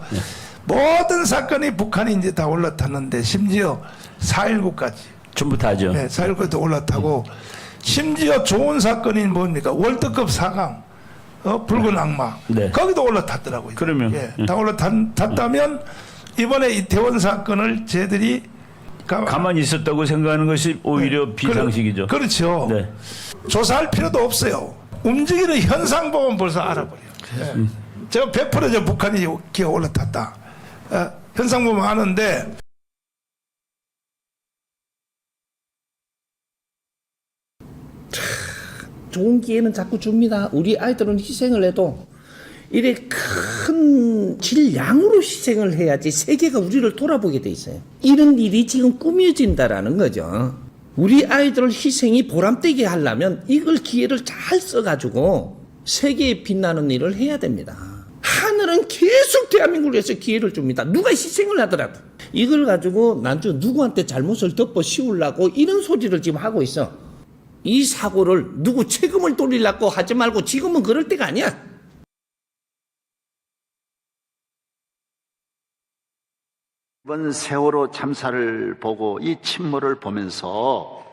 모든 사건이 북한이 이제 다 올라탔는데, 심지어 4.19까지 전부 다죠. 네, 4.19도 올라타고, 심지어 좋은 사건이 뭡니까? 월드컵 4강, 붉은 악마. 네. 거기도 올라탔더라고요. 그러면, 다 올라탔다면, 이번에 이태원 사건을 쟤들이 가만히 있었다고 생각하는 것이 오히려 비상식이죠. 그렇죠. 네. 조사할 필요도 없어요. 움직이는 현상 보면 벌써 알아버려요. 제가 100% 북한이 기어 올라탔다. 현상 보면 아는데, 좋은 기회는 자꾸 줍니다. 우리 아이들은 희생을 해도 이래 큰 질량으로 희생을 해야지 세계가 우리를 돌아보게 돼 있어요. 이런 일이 지금 꾸며진다라는 거죠. 우리 아이들 희생이 보람되게 하려면 이걸 기회를 잘 써가지고 세계에 빛나는 일을 해야 됩니다. 하늘은 계속 대한민국을 위해서 기회를 줍니다. 누가 희생을 하더라도. 이걸 가지고 난주 누구한테 잘못을 덮어 씌우려고 이런 소리를 지금 하고 있어. 이 사고를 누구 책임을 돌리려고 하지 말고 지금은 그럴 때가 아니야. 이번 세월호 참사를 보고 이 침몰을 보면서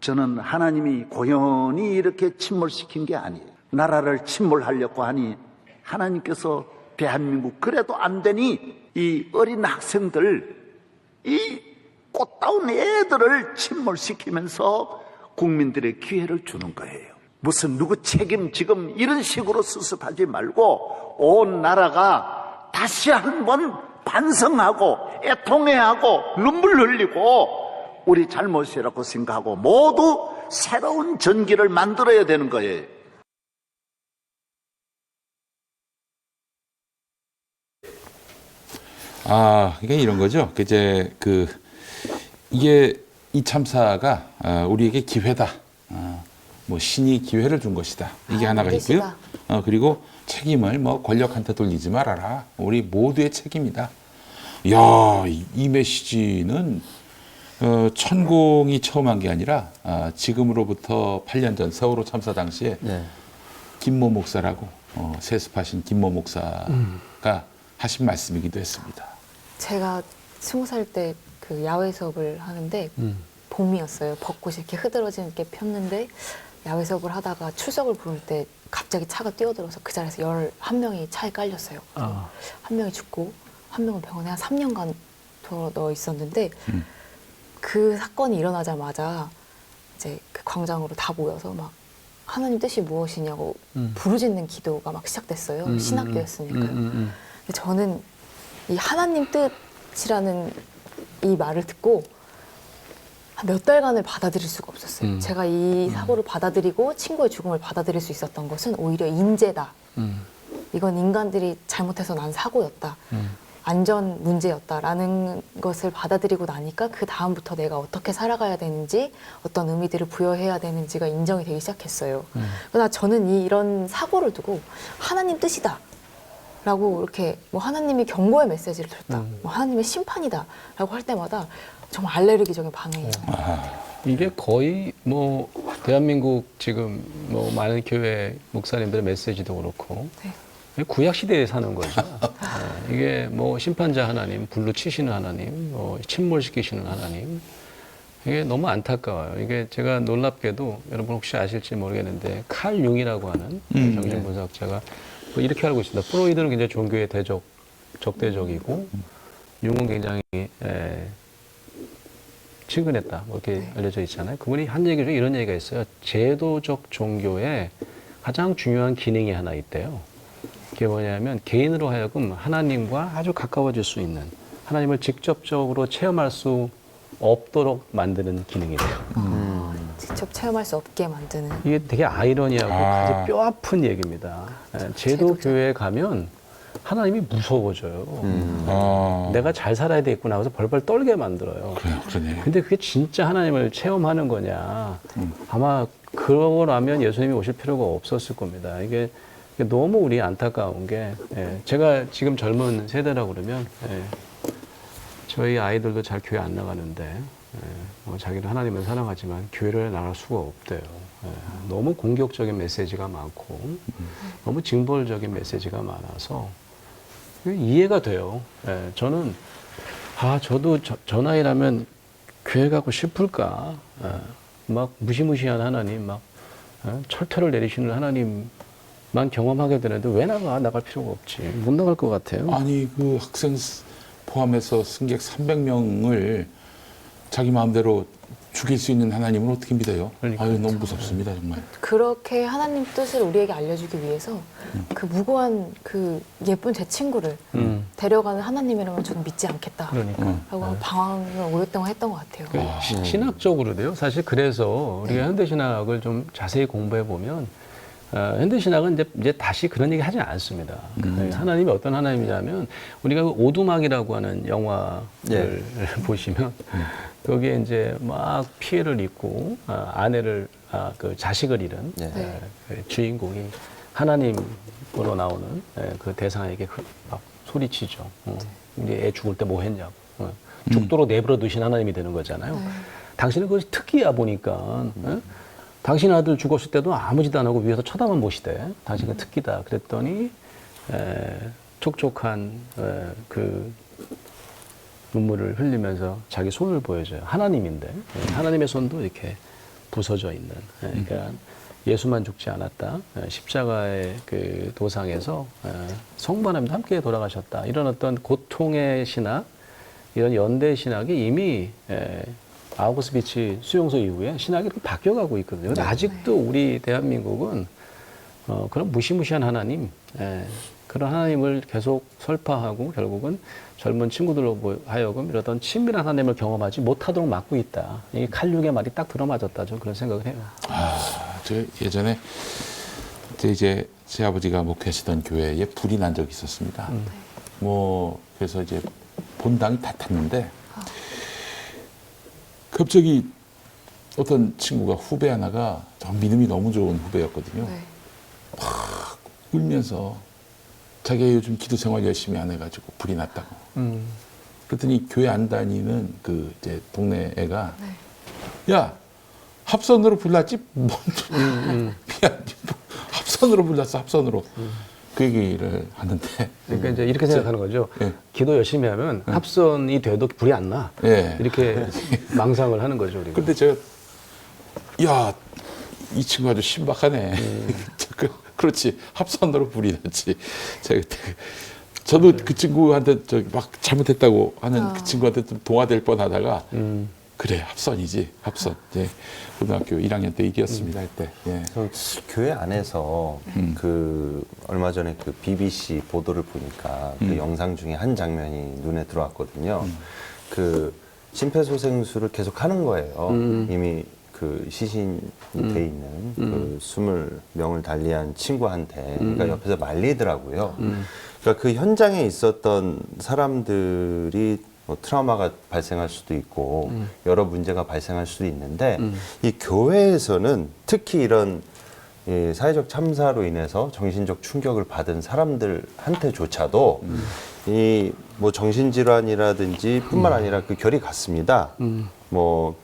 저는 하나님이 고연히 이렇게 침몰시킨 게 아니에요. 나라를 침몰하려고 하니 하나님께서 대한민국 그래도 안 되니 이 어린 학생들, 이 꽃다운 애들을 침몰시키면서 국민들의 기회를 주는 거예요. 무슨 누구 책임 지금 이런 식으로 수습하지 말고 온 나라가 다시 한번 반성하고 애통해하고 눈물 흘리고 우리 잘못이라고 생각하고 모두 새로운 전기를 만들어야 되는 거예요. 이게 이런 거죠. 이게 이 참사가 우리에게 기회다. 뭐 신이 기회를 준 것이다. 이게 하나가 있고요. 그리고 책임을 뭐 권력한테 돌리지 말아라. 우리 모두의 책임이다. 야, 이 메시지는 천공이 처음 한 게 아니라 지금으로부터 8년 전 세월호 참사 당시에 김모 목사라고 세습하신 김모 목사가 하신 말씀이기도 했습니다. 제가 20살 때 그 야외 수업을 하는데 봄이었어요. 벚꽃이 이렇게 흐드러지게 폈는데 야외 수업을 하다가 출석을 부를 때 갑자기 차가 뛰어들어서 그 자리에서 11명이 차에 깔렸어요. 한 명이 죽고 한 명은 병원에 한 3년간 넣어 있었는데 그 사건이 일어나자마자 이제 그 광장으로 다 모여서 막 하나님 뜻이 무엇이냐고 부르짖는 기도가 막 시작됐어요. 신학교였으니까요. 근데 저는 이 하나님 뜻이라는 이 말을 듣고 한 몇 달간을 받아들일 수가 없었어요. 제가 이 사고를 받아들이고 친구의 죽음을 받아들일 수 있었던 것은 오히려 인재다. 이건 인간들이 잘못해서 난 사고였다. 안전 문제였다라는 것을 받아들이고 나니까 그 다음부터 내가 어떻게 살아가야 되는지 어떤 의미들을 부여해야 되는지가 인정이 되기 시작했어요. 그러나 저는 이런 사고를 두고 하나님 뜻이다 라고 이렇게 뭐 하나님이 경고의 메시지를 줬다, 뭐 하나님의 심판이다 라고 할 때마다 정말 알레르기적인 반응이에요. 이게 거의 뭐 대한민국 지금 뭐 많은 교회 목사님들의 메시지도 그렇고 구약 시대에 사는 거죠. 이게 뭐 심판자 하나님, 불로 치시는 하나님, 뭐 침몰시키시는 하나님. 이게 너무 안타까워요. 이게 제가 놀랍게도 여러분 혹시 아실지 모르겠는데 칼 융이라고 하는 정신분석자가 뭐 이렇게 알고 있습니다. 프로이드는 굉장히 종교의 적대적이고 융은 굉장히 친근했다. 뭐 이렇게 알려져 있잖아요. 그분이 한 얘기 중에 이런 얘기가 있어요. 제도적 종교에 가장 중요한 기능이 하나 있대요. 그게 뭐냐면 개인으로 하여금 하나님과 아주 가까워질 수 있는, 하나님을 직접적으로 체험할 수 없도록 만드는 기능이래요. 직접 체험할 수 없게 만드는. 이게 되게 아이러니하고 아주 뼈 아픈 얘기입니다. 제도 교회에 가면 하나님이 무서워져요. 내가 잘 살아야 되겠구나 하고서 벌벌 떨게 만들어요. 그러네. 근데 그게 진짜 하나님을 체험하는 거냐. 아마 그러라면 예수님이 오실 필요가 없었을 겁니다. 이게 너무 우리 안타까운 게, 제가 지금 젊은 세대라고 그러면, 저희 아이들도 잘 교회 안 나가는데, 자기는 하나님을 사랑하지만 교회를 나갈 수가 없대요. 너무 공격적인 메시지가 많고, 너무 징벌적인 메시지가 많아서, 이해가 돼요. 저는, 저도 저 나이라면 교회 가고 싶을까? 막 무시무시한 하나님, 막 철퇴를 내리시는 하나님만 경험하게 되는데 왜 나갈 필요가 없지. 못 나갈 것 같아요. 아니 그 학생 포함해서 승객 300명을 자기 마음대로 죽일 수 있는 하나님은 어떻게 믿어요? 아유 너무 무섭습니다 정말. 그렇게 하나님 뜻을 우리에게 알려주기 위해서 그 무고한 그 예쁜 제 친구를 데려가는 하나님이라면 저는 믿지 않겠다 라고 방황을 오랫동안 했던 것 같아요. 신학적으로도요. 사실 그래서 우리가 현대신학을 좀 자세히 공부해 보면 현대신학은 이제 다시 그런 얘기 하지 않습니다. 하나님이 어떤 하나님이냐면 우리가 그 오두막이라고 하는 영화를 보시면 거기에 이제 막 피해를 입고 아내를 그 자식을 잃은 그 주인공이 하나님으로 나오는 그 대상에게 막 소리치죠. 우리 애 죽을 때 뭐 했냐고. 죽도록 내버려 두신 하나님이 되는 거잖아요. 당신은 그것이 특기야 보니까. 당신 아들 죽었을 때도 아무 짓 안 하고 위에서 쳐다만 보시대. 당신은 특기다. 그랬더니 촉촉한 그 눈물을 흘리면서 자기 손을 보여줘요. 하나님인데 하나님의 손도 이렇게 부서져 있는. 그러니까 예수만 죽지 않았다. 십자가의 그 도상에서 성만함도 함께 돌아가셨다. 이런 어떤 고통의 신학, 이런 연대 신학이 이미 아우구스비츠 수용소 이후에 신학이 바뀌어가고 있거든요. 근데 아직도 우리 대한민국은 그런 무시무시한 하나님, 그런 하나님을 계속 설파하고 결국은 젊은 친구들로 하여금 이러던 친밀한 하나님을 경험하지 못하도록 막고 있다. 이 칼육의 말이 딱 들어맞았다. 저는 그런 생각을 해요. 저 예전에 이제 제 아버지가 목회하시던 교회에 불이 난 적이 있었습니다. 뭐 그래서 이제 본당이 다 탔는데 갑자기 어떤 친구가 후배 하나가 믿음이 너무 좋은 후배였거든요. 네. 막 울면서 자기가 요즘 기도 생활 열심히 안 해가지고 불이 났다고. 그랬더니 교회 안 다니는 그 이제 동네 애가 야 합선으로 불났지 뭔 합선으로 불났어 합선으로 그 얘기를 하는데 그러니까 이제 이렇게 생각하는 거죠. 예. 기도 열심히 하면 합선이 돼도 불이 안 나. 예. 이렇게 망상을 하는 거죠. 우리가. 근데 제가 야 이 친구 아주 신박하네. 그렇지 합선으로 불이 났지. 제가 그때 저도 그 친구한테 막 잘못했다고 하는 그 친구한테 좀 동화될 뻔하다가 그래 합선이지 합선. 이제 고등학교 1학년 때 얘기였습니다 그때. 예. 교회 안에서 그 얼마 전에 그 BBC 보도를 보니까 그 영상 중에 한 장면이 눈에 들어왔거든요. 그 심폐소생술을 계속 하는 거예요. 이미 그 시신이 돼 있는 그 20명을 달리한 친구한테 그러니까 옆에서 말리더라고요. 그러니까 그 현장에 있었던 사람들이 뭐 트라우마가 발생할 수도 있고 여러 문제가 발생할 수도 있는데 이 교회에서는 특히 이런 이 사회적 참사로 인해서 정신적 충격을 받은 사람들한테조차도 이 뭐 정신질환이라든지 뿐만 아니라 그 결이 같습니다. 뭐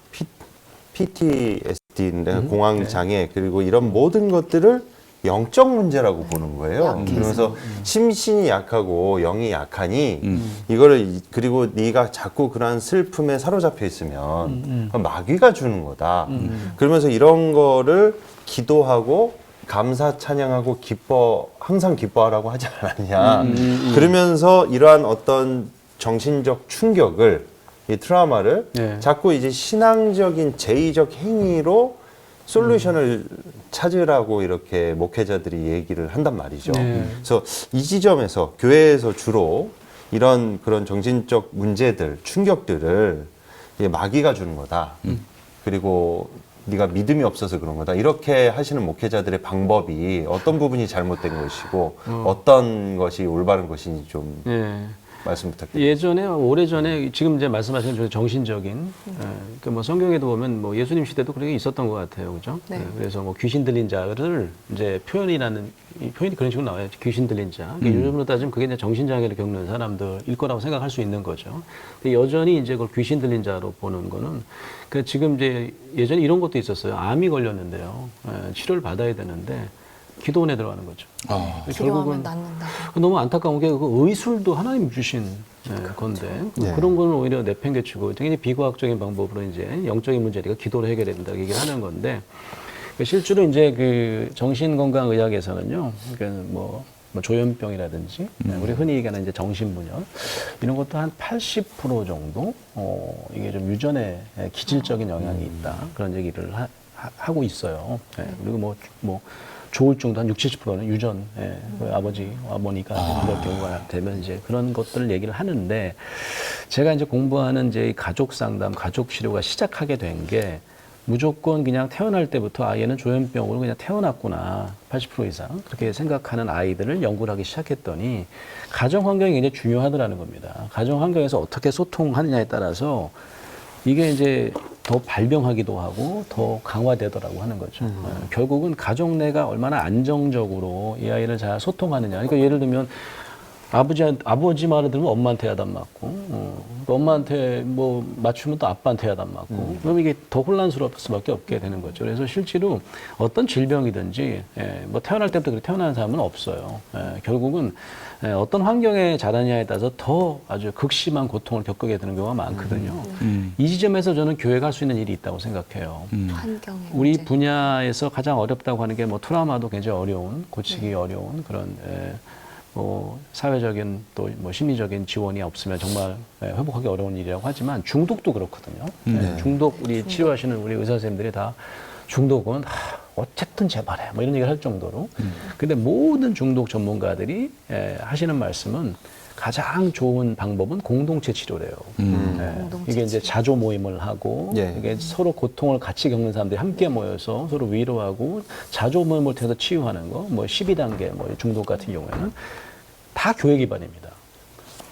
PTSD인데 공황장애 그리고 이런 모든 것들을 영적 문제라고 보는 거예요. 그러면서 심신이 약하고 영이 약하니 이거를 그리고 네가 자꾸 그러한 슬픔에 사로잡혀 있으면 마귀가 주는 거다. 그러면서 이런 거를 기도하고 감사 찬양하고 항상 기뻐하라고 하지 않았냐. 그러면서 이러한 어떤 정신적 충격을 이 트라우마를 자꾸 이제 신앙적인 제의적 행위로 솔루션을 찾으라고 이렇게 목회자들이 얘기를 한단 말이죠. 그래서 이 지점에서 교회에서 주로 이런 그런 정신적 문제들, 충격들을 마귀가 주는 거다. 그리고 네가 믿음이 없어서 그런 거다. 이렇게 하시는 목회자들의 방법이 어떤 부분이 잘못된 것이고 어떤 것이 올바른 것인지 좀 말씀 부탁드립니다. 예전에 오래전에 지금 이제 말씀하신 정신적인 그러니까 뭐 성경에도 보면 뭐 예수님 시대도 그렇게 있었던 것 같아요, 그죠? 네. 그래서 뭐 귀신 들린 자를 이제 표현이 그런 식으로 나와요. 귀신 들린 자. 그러니까 요즘으로 따지면 그게 이제 정신장애를 겪는 사람들일 거라고 생각할 수 있는 거죠. 근데 여전히 이제 그걸 귀신 들린 자로 보는 거는 그 지금 이제 예전에 이런 것도 있었어요. 암이 걸렸는데요. 치료를 받아야 되는데 기도원에 들어가는 거죠. 기도하면 낫는다. 너무 안타까운 게 그 의술도 하나님 주신 건데 그런 거는 오히려 내팽개치고 굉장히 비과학적인 방법으로 이제 영적인 문제니까 기도로 해결해야 된다 얘기를 하는 건데 실제로 이제 그 정신건강의학에서는요, 그러니까 뭐 조현병이라든지 우리 흔히 얘기하는 이제 정신분열 이런 것도 한 80% 정도 이게 좀 유전에 기질적인 영향이 있다 그런 얘기를 하고 있어요. 그리고 뭐 조울증도 한 60~70%는 유전, 아버지, 어머니가 이런 경우가 되면 이제 그런 것들을 얘기를 하는데 제가 이제 공부하는 이제 가족 상담, 가족 치료가 시작하게 된 게 무조건 그냥 태어날 때부터 얘는 조현병으로 그냥 태어났구나 80% 이상 그렇게 생각하는 아이들을 연구를 하기 시작했더니 가정 환경이 굉장히 중요하더라는 겁니다. 가정 환경에서 어떻게 소통하느냐에 따라서 이게 이제 더 발병하기도 하고 더 강화되더라고 하는 거죠. 결국은 가족 내가 얼마나 안정적으로 이 아이를 잘 소통하느냐. 그러니까 예를 들면 아버지 말을 들으면 엄마한테 야단 맞고, 또 엄마한테 뭐 맞추면 또 아빠한테 야단 맞고, 그럼 이게 더 혼란스러울 수밖에 없게 되는 거죠. 그래서 실제로 어떤 질병이든지, 뭐 태어날 때부터 그렇게 태어나는 사람은 없어요. 결국은 어떤 환경에 자라냐에 따라서 더 아주 극심한 고통을 겪게 되는 경우가 많거든요. 이 지점에서 저는 교회가 할 수 있는 일이 있다고 생각해요. 환경의 우리 문제. 분야에서 가장 어렵다고 하는 게 뭐 트라우마도 굉장히 어려운, 고치기 어려운 그런 뭐 사회적인 또 뭐 심리적인 지원이 없으면 정말 회복하기 어려운 일이라고 하지만 중독도 그렇거든요. 중독 우리 치료하시는 우리 의사 선생님들이 다 중독은 어쨌든 제발해 뭐 이런 얘기를 할 정도로. 근데 모든 중독 전문가들이 하시는 말씀은 가장 좋은 방법은 공동체 치료래요. 이게 이제 자조 모임을 하고 예. 이게 서로 고통을 같이 겪는 사람들이 함께 모여서 서로 위로하고 자조 모임을 통해서 치유하는 거, 뭐 12단계 뭐 중독 같은 경우에는 다 교회 기반입니다.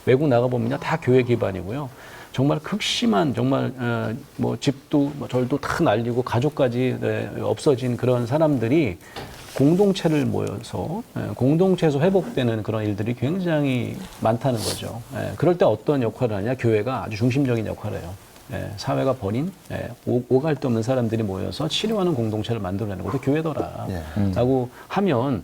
외국 나가 보면요 다 교회 기반이고요. 정말 극심한 정말 뭐 집도 뭐 절도 다 날리고 가족까지 없어진 그런 사람들이 공동체를 모여서 공동체에서 회복되는 그런 일들이 굉장히 많다는 거죠. 그럴 때 어떤 역할을 하냐? 교회가 아주 중심적인 역할을 해요. 사회가 버린 오갈 데 없는 사람들이 모여서 치료하는 공동체를 만들어내는 것도 교회더라. 라고 하면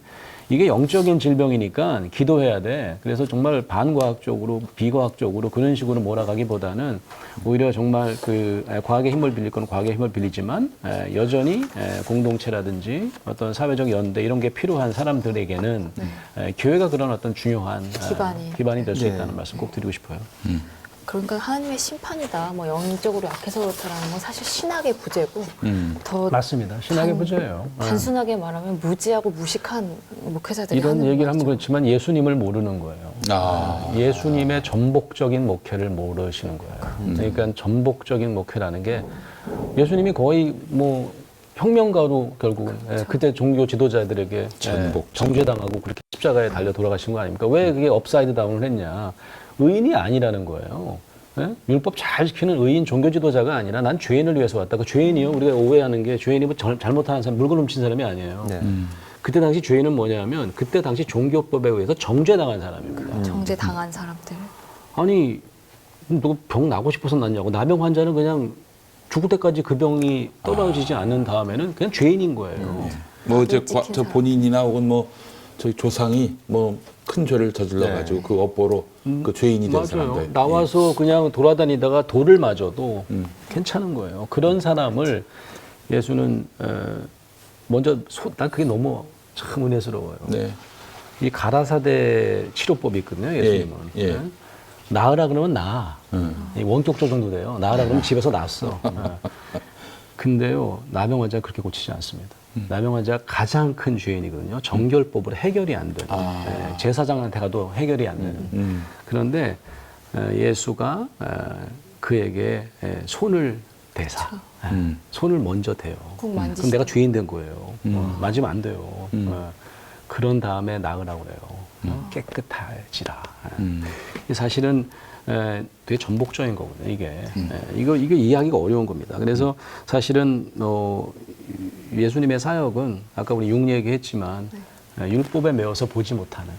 이게 영적인 질병이니까 기도해야 돼. 그래서 정말 반과학적으로 비과학적으로 그런 식으로 몰아가기보다는 오히려 정말 그 과학의 힘을 빌릴 건 과학의 힘을 빌리지만 여전히 공동체라든지 어떤 사회적 연대 이런 게 필요한 사람들에게는 교회가 그런 어떤 중요한 기반이 될 수 있다는 말씀 꼭 드리고 싶어요. 그러니까 하나님의 심판이다. 뭐 영적으로 약해서 그렇다라는 건 사실 신학의 부재고 더 맞습니다. 신학의 부재예요. 단순하게 말하면 무지하고 무식한 목회자들이 이런 하는 얘기를 거죠. 하면 그렇지만 예수님을 모르는 거예요. 예수님의 전복적인 목회를 모르시는 거예요. 그러니까 전복적인 목회라는 게 예수님이 거의 뭐 혁명가로 결국은 그때 종교 지도자들에게 정죄당하고 그렇게 십자가에 달려 돌아가신 거 아닙니까? 왜 그게 업사이드 다운을 했냐? 의인이 아니라는 거예요. 율법 잘 지키는 의인 종교 지도자가 아니라 난 죄인을 위해서 왔다. 그 죄인이요. 우리가 오해하는 게 죄인이 뭐 잘못하는 사람, 물건 훔친 사람이 아니에요. 그때 당시 죄인은 뭐냐면 그때 당시 종교법에 의해서 정죄당한 사람입니다. 정죄당한 사람들. 아니 너 병 나고 싶어서 났냐고. 나병 환자는 그냥 죽을 때까지 그 병이 떨어지지 않는 다음에는 그냥 죄인인 거예요. 뭐 이제 찍힌 저 사람. 본인이나 혹은 뭐 저희 조상이 뭐 큰 죄를 저질러 가지고 그 업보로 그 죄인이 된 맞아요. 사람들. 나와서 그냥 돌아다니다가 돌을 맞아도 괜찮은 거예요. 그런 사람을 예수는 먼저 난 그게 너무 참 은혜스러워요. 네. 이 가라사대 치료법이 있거든요. 예수님은. 예. 나으라 그러면 나아. 이 원격조 정도 돼요. 나으라 그러면 집에서 났어. 근데요, 나병 환자는 그렇게 고치지 않습니다. 나병 환자가 가장 큰 죄인이거든요. 정결법으로 해결이 안 되는. 제사장한테 가도 해결이 안 되는. 그런데 예수가 그에게 손을 대사. 손을 먼저 대요. 꼭 그럼 만지시죠. 내가 죄인 된 거예요. 만지면 안 돼요. 그런 다음에 나으라고 그래요. 깨끗해지라. 사실은 되게 전복적인 거거든요, 이게. 이거 이해하기가 어려운 겁니다. 그래서 사실은, 예수님의 사역은 아까 우리 육 얘기했지만, 율법에 매어서 보지 못하는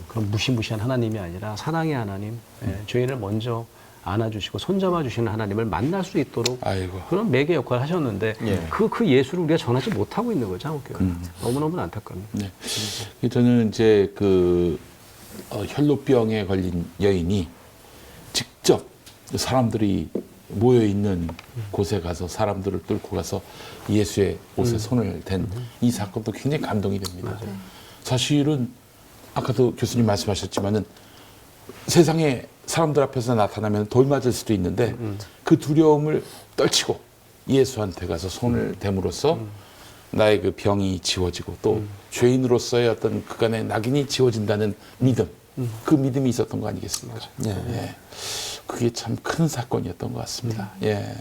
그런 무시무시한 하나님이 아니라 사랑의 하나님, 죄인을 먼저 안아주시고 손잡아 주시는 하나님을 만날 수 있도록 아이고. 그런 매개 역할을 하셨는데 그 예수를 우리가 전하지 못하고 있는 거죠, 한국교회. 너무너무 안타깝습니다. 네. 저는 이제 그 혈루병에 걸린 여인이 직접 사람들이 모여 있는 곳에 가서 사람들을 뚫고 가서 예수의 옷에 손을 댄 이 사건도 굉장히 감동이 됩니다. 사실은 아까도 교수님 말씀하셨지만은 세상에 사람들 앞에서 나타나면 돌 맞을 수도 있는데 그 두려움을 떨치고 예수한테 가서 손을 댐으로써 나의 그 병이 지워지고 또 죄인으로서의 어떤 그간의 낙인이 지워진다는 믿음, 그 믿음이 있었던 거 아니겠습니까? 예. 그게 참 큰 사건이었던 것 같습니다. 예.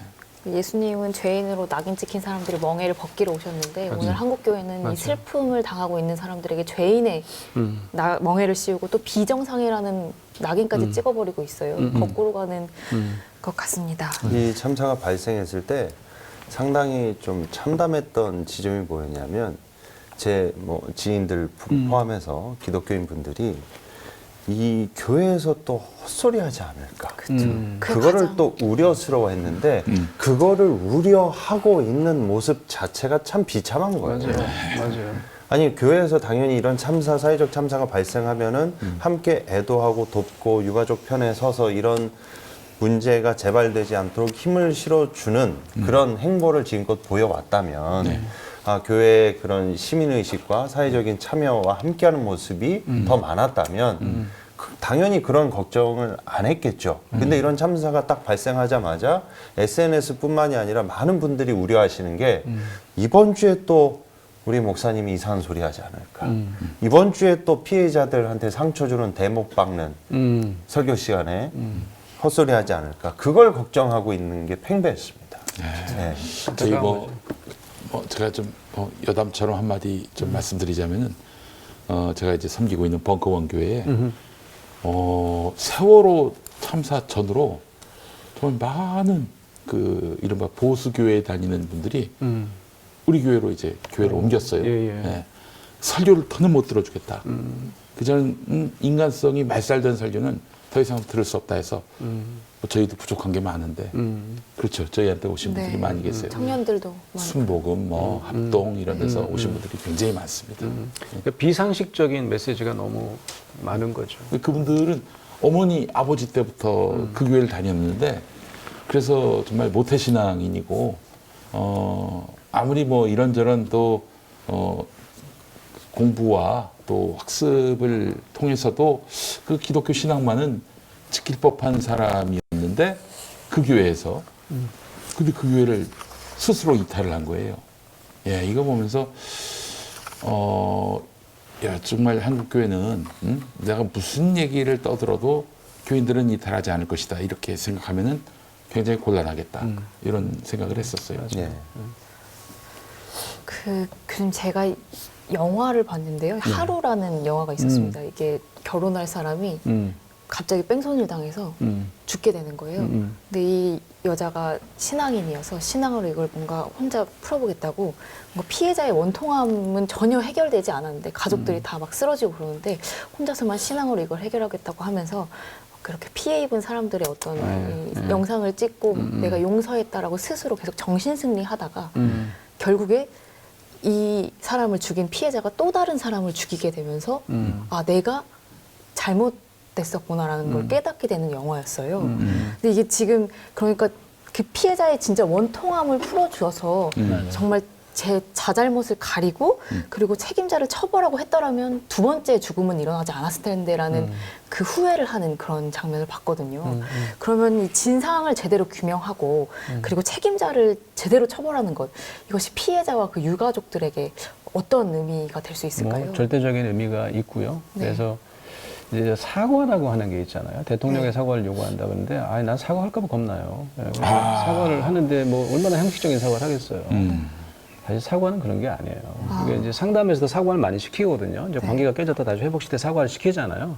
예수님은 죄인으로 낙인 찍힌 사람들이 멍에를 벗기러 오셨는데 오늘 한국교회는 이 슬픔을 당하고 있는 사람들에게 죄인의 멍에를 씌우고 또 비정상이라는 낙인까지 찍어버리고 있어요. 거꾸로 가는 것 같습니다. 이 참사가 발생했을 때 상당히 좀 참담했던 지점이 뭐였냐면 제 뭐 지인들 포함해서 기독교인 분들이 이 교회에서 또 헛소리하지 않을까. 그게 그거를 가장- 또 우려스러워했는데 그거를 우려하고 있는 모습 자체가 참 비참한 거예요. 맞아요. 아니 교회에서 당연히 이런 참사, 사회적 참사가 발생하면은 함께 애도하고 돕고 유가족 편에 서서 이런 문제가 재발되지 않도록 힘을 실어주는 그런 행보를 지금껏 보여왔다면 아, 교회의 그런 시민의식과 사회적인 참여와 함께하는 모습이 더 많았다면 당연히 그런 걱정을 안 했겠죠. 근데 이런 참사가 딱 발생하자마자 SNS뿐만이 아니라 많은 분들이 우려하시는 게 이번 주에 또 우리 목사님이 이상한 소리 하지 않을까. 이번 주에 또 피해자들한테 상처 주는 대목 박는 설교 시간에 헛소리 하지 않을까. 그걸 걱정하고 있는 게 팽배했습니다. 네. 저희 제가 좀 여담처럼 한마디 좀 말씀드리자면은 제가 이제 섬기고 있는 벙커원 교회에 세월호 참사 전으로 정말 많은 그 이른바 보수 교회에 다니는 분들이 우리 교회로 이제 교회를 옮겼어요. 네. 설교를 더는 못 들어주겠다. 그전 인간성이 말살된 설교는 더 이상 들을 수 없다 해서 뭐 저희도 부족한 게 많은데 그렇죠. 저희한테 오신 분들이 네. 많이 계세요. 청년들도 많고. 순복음, 뭐 합동 이런 데서 오신 분들이 굉장히 많습니다. 그러니까 비상식적인 메시지가 너무 많은 거죠. 그분들은 어머니, 아버지 때부터 그 교회를 다녔는데 그래서 정말 모태신앙인이고 아무리 뭐 이런저런 또 공부와 또 학습을 통해서도 그 기독교 신앙만은 지킬 법한 사람이었는데 그 교회에서 근데 그 교회를 스스로 이탈을 한 거예요. 예, 이거 보면서 야 정말 한국 교회는 내가 무슨 얘기를 떠들어도 교인들은 이탈하지 않을 것이다 이렇게 생각하면은 굉장히 곤란하겠다 이런 생각을 했었어요. 네. 그럼 제가 영화를 봤는데요. 하루라는 영화가 있었습니다. 이게 결혼할 사람이 갑자기 뺑소니를 당해서 죽게 되는 거예요. 근데 이 여자가 신앙인이어서 신앙으로 이걸 뭔가 혼자 풀어보겠다고 뭔가 피해자의 원통함은 전혀 해결되지 않았는데 가족들이 다 막 쓰러지고 그러는데 혼자서만 신앙으로 이걸 해결하겠다고 하면서 그렇게 피해 입은 사람들의 어떤 이 영상을 찍고 내가 용서했다라고 스스로 계속 정신승리하다가 결국에 이 사람을 죽인 피해자가 또 다른 사람을 죽이게 되면서 아 내가 잘못됐었구나라는 걸 깨닫게 되는 영화였어요. 근데 이게 지금 그러니까 그 피해자의 진짜 원통함을 풀어주어서 정말 제 자잘못을 가리고 그리고 책임자를 처벌하고 했더라면 두 번째 죽음은 일어나지 않았을 텐데라는 그 후회를 하는 그런 장면을 봤거든요. 그러면 이 진상을 제대로 규명하고 그리고 책임자를 제대로 처벌하는 것 이것이 피해자와 그 유가족들에게 어떤 의미가 될 수 있을까요? 뭐 절대적인 의미가 있고요. 네. 그래서 이제 사과라고 하는 게 있잖아요. 대통령의 네. 사과를 요구한다 그러는데 난 사과할까 봐 겁나요. 그래서 사과를 하는데 뭐 얼마나 형식적인 사과를 하겠어요. 사실 사과는 그런 게 아니에요. 이게 이제 상담에서도 사과를 많이 시키거든요. 이제 관계가 깨졌다 다시 회복시킬 때 사과를 시키잖아요.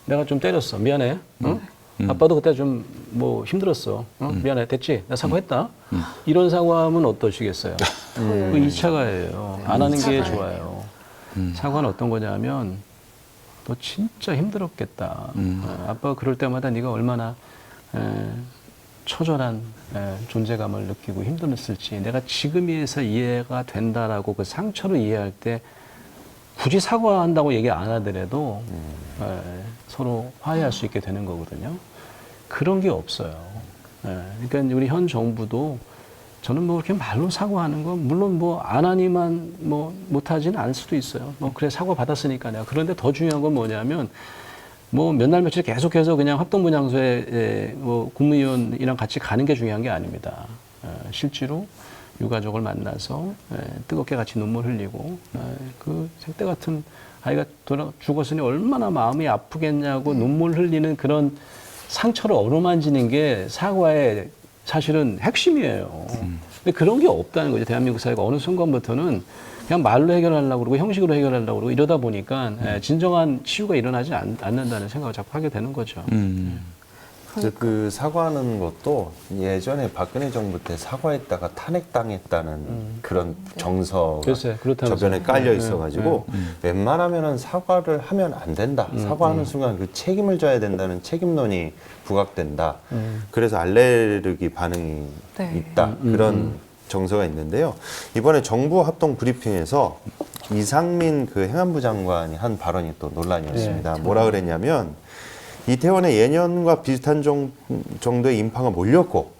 내가 좀 때렸어. 미안해. 응? 아빠도 그때 좀 뭐 힘들었어. 미안해. 됐지? 나 사과했다. 이런 사과하면 어떠시겠어요? 그 2차가예요. 안 하는 게 좋아요. 사과는 어떤 거냐면 너 진짜 힘들었겠다. 아빠가 그럴 때마다 네가 얼마나 처절한 존재감을 느끼고 힘들었을지 내가 지금에서 이해가 된다라고 그 상처를 이해할 때 굳이 사과한다고 얘기 안 하더라도 서로 화해할 수 있게 되는 거거든요. 그런 게 없어요. 그러니까 우리 현 정부도 저는 뭐 이렇게 말로 사과하는 건 물론 뭐 안 하니만 뭐 못하지는 않을 수도 있어요. 뭐 그래 사과 받았으니까 내가. 그런데 더 중요한 건 뭐냐면 뭐 몇 날 며칠 계속해서 그냥 합동분향소에 뭐 국무위원이랑 같이 가는 게 중요한 게 아닙니다. 실제로 유가족을 만나서 뜨겁게 같이 눈물 흘리고 그 생때 같은 아이가 죽었으니 얼마나 마음이 아프겠냐고 눈물 흘리는 그런 상처를 어루만지는 게 사과의 사실은 핵심이에요. 근데 그런 게 없다는 거죠. 대한민국 사회가 어느 순간부터는 그냥 말로 해결하려고 그러고 형식으로 해결하려고 그러고 이러다 보니까 진정한 치유가 일어나지 않는다는 생각을 자꾸 하게 되는 거죠. 그 사과하는 것도 예전에 박근혜 정부 때 사과했다가 탄핵당했다는 그런 정서가 글쎄, 그렇다고 저변에 해서. 깔려 있어가지고 웬만하면은 사과를 하면 안 된다. 사과하는 순간 그 책임을 져야 된다는 책임론이 부각된다. 그래서 알레르기 반응이 네. 있다. 그런 정서가 있는데요. 이번에 정부 합동 브리핑에서 이상민 그 행안부 장관이 한 발언이 또 논란이었습니다. 뭐라 그랬냐면 이태원에 예년과 비슷한 정도의 인파가 몰렸고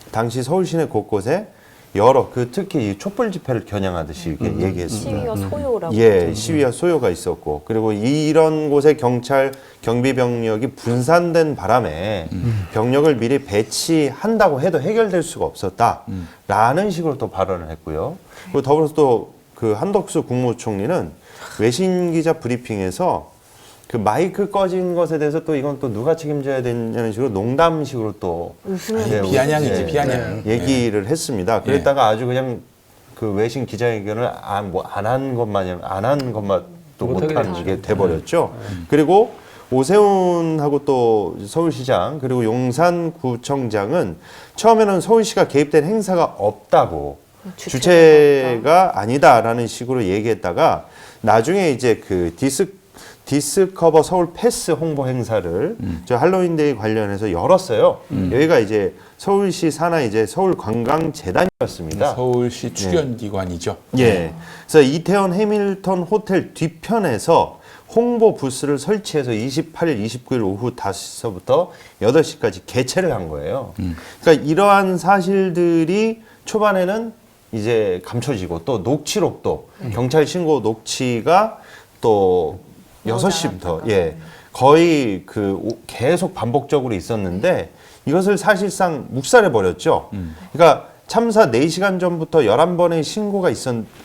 당시 서울 시내 곳곳에 여러 특히 이 촛불 집회를 겨냥하듯이 이렇게 얘기했습니다. 시위와 소요라고. 예, 시위와 소요가 있었고 그리고 이런 곳에 경찰 경비 병력이 분산된 바람에 병력을 미리 배치한다고 해도 해결될 수가 없었다라는 식으로 또 발언을 했고요. 그리고 더불어서 또 그 한덕수 국무총리는 외신 기자 브리핑에서 그 마이크 꺼진 것에 대해서 또 이건 또 누가 책임져야 되냐는 식으로 농담식으로 또 비아냥이지, 비아냥. 얘기를 했습니다. 그랬다가 아주 그냥 그 외신 기자회견을 안 한 것만 또 못한 게 돼버렸죠. 그리고 오세훈하고 또 서울시장 그리고 용산구청장은 처음에는 서울시가 개입된 행사가 없다고 주체가 아니다라는 식으로 얘기했다가 나중에 이제 그 디스커버 서울 패스 홍보 행사를 저 할로윈데이 관련해서 열었어요. 여기가 이제 서울시 산하 이제 서울관광재단이었습니다. 서울시 출연기관이죠. 예. 그래서 이태원 해밀턴 호텔 뒤편에서 홍보 부스를 설치해서 28일, 29일 오후 5시부터 8시까지 개최를 한 거예요. 그러니까 이러한 사실들이 초반에는 이제 감춰지고 또 녹취록도 경찰 신고 녹취가 또 6시부터 거의 계속 반복적으로 있었는데 이것을 사실상 묵살해 버렸죠. 그러니까 참사 4시간 전부터 11번의 신고가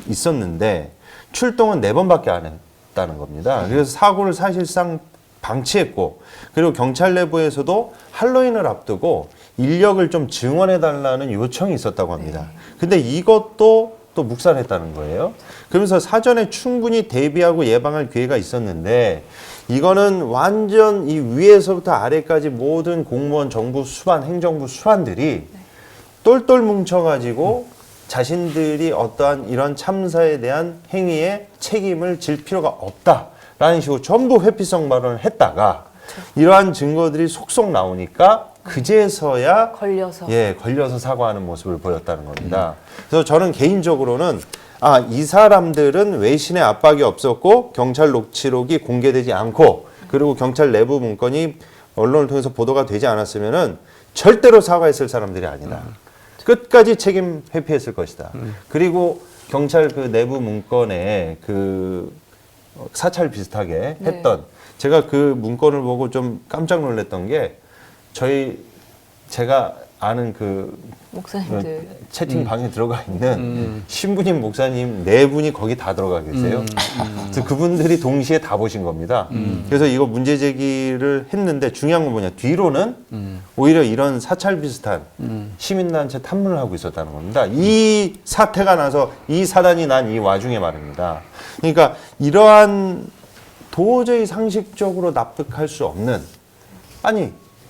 있었는데 출동은 4번밖에 안 했다는 겁니다. 그래서 사고를 사실상 방치했고 그리고 경찰 내부에서도 할로윈을 앞두고 인력을 좀 증원해 달라는 요청이 있었다고 합니다. 근데 이것도 또 묵살했다는 거예요. 그러면서 사전에 충분히 대비하고 예방할 기회가 있었는데 이거는 완전 이 위에서부터 아래까지 모든 공무원, 정부 수반, 행정부 수반들이 똘똘 뭉쳐가지고 자신들이 어떠한 이런 참사에 대한 행위에 책임을 질 필요가 없다라는 식으로 전부 회피성 발언을 했다가 이러한 증거들이 속속 나오니까 그제서야 걸려서 사과하는 모습을 보였다는 겁니다. 그래서 저는 개인적으로는 이 사람들은 외신의 압박이 없었고 경찰 녹취록이 공개되지 않고 그리고 경찰 내부 문건이 언론을 통해서 보도가 되지 않았으면은 절대로 사과했을 사람들이 아니다. 끝까지 책임 회피했을 것이다. 그리고 경찰 그 내부 문건에 그 사찰 비슷하게 했던 제가 그 문건을 보고 좀 깜짝 놀랐던 게 제가 아는 그 목사님들 채팅방에 들어가 있는 신부님, 목사님 4분이 거기 다 들어가 계세요. 그래서 그분들이 동시에 다 보신 겁니다. 그래서 이거 문제 제기를 했는데 중요한 건 뭐냐. 뒤로는 오히려 이런 사찰 비슷한 시민단체 탐문을 하고 있었다는 겁니다. 이 사태가 나서 이 사단이 난 이 와중에 말입니다. 그러니까 이러한 도저히 상식적으로 납득할 수 없는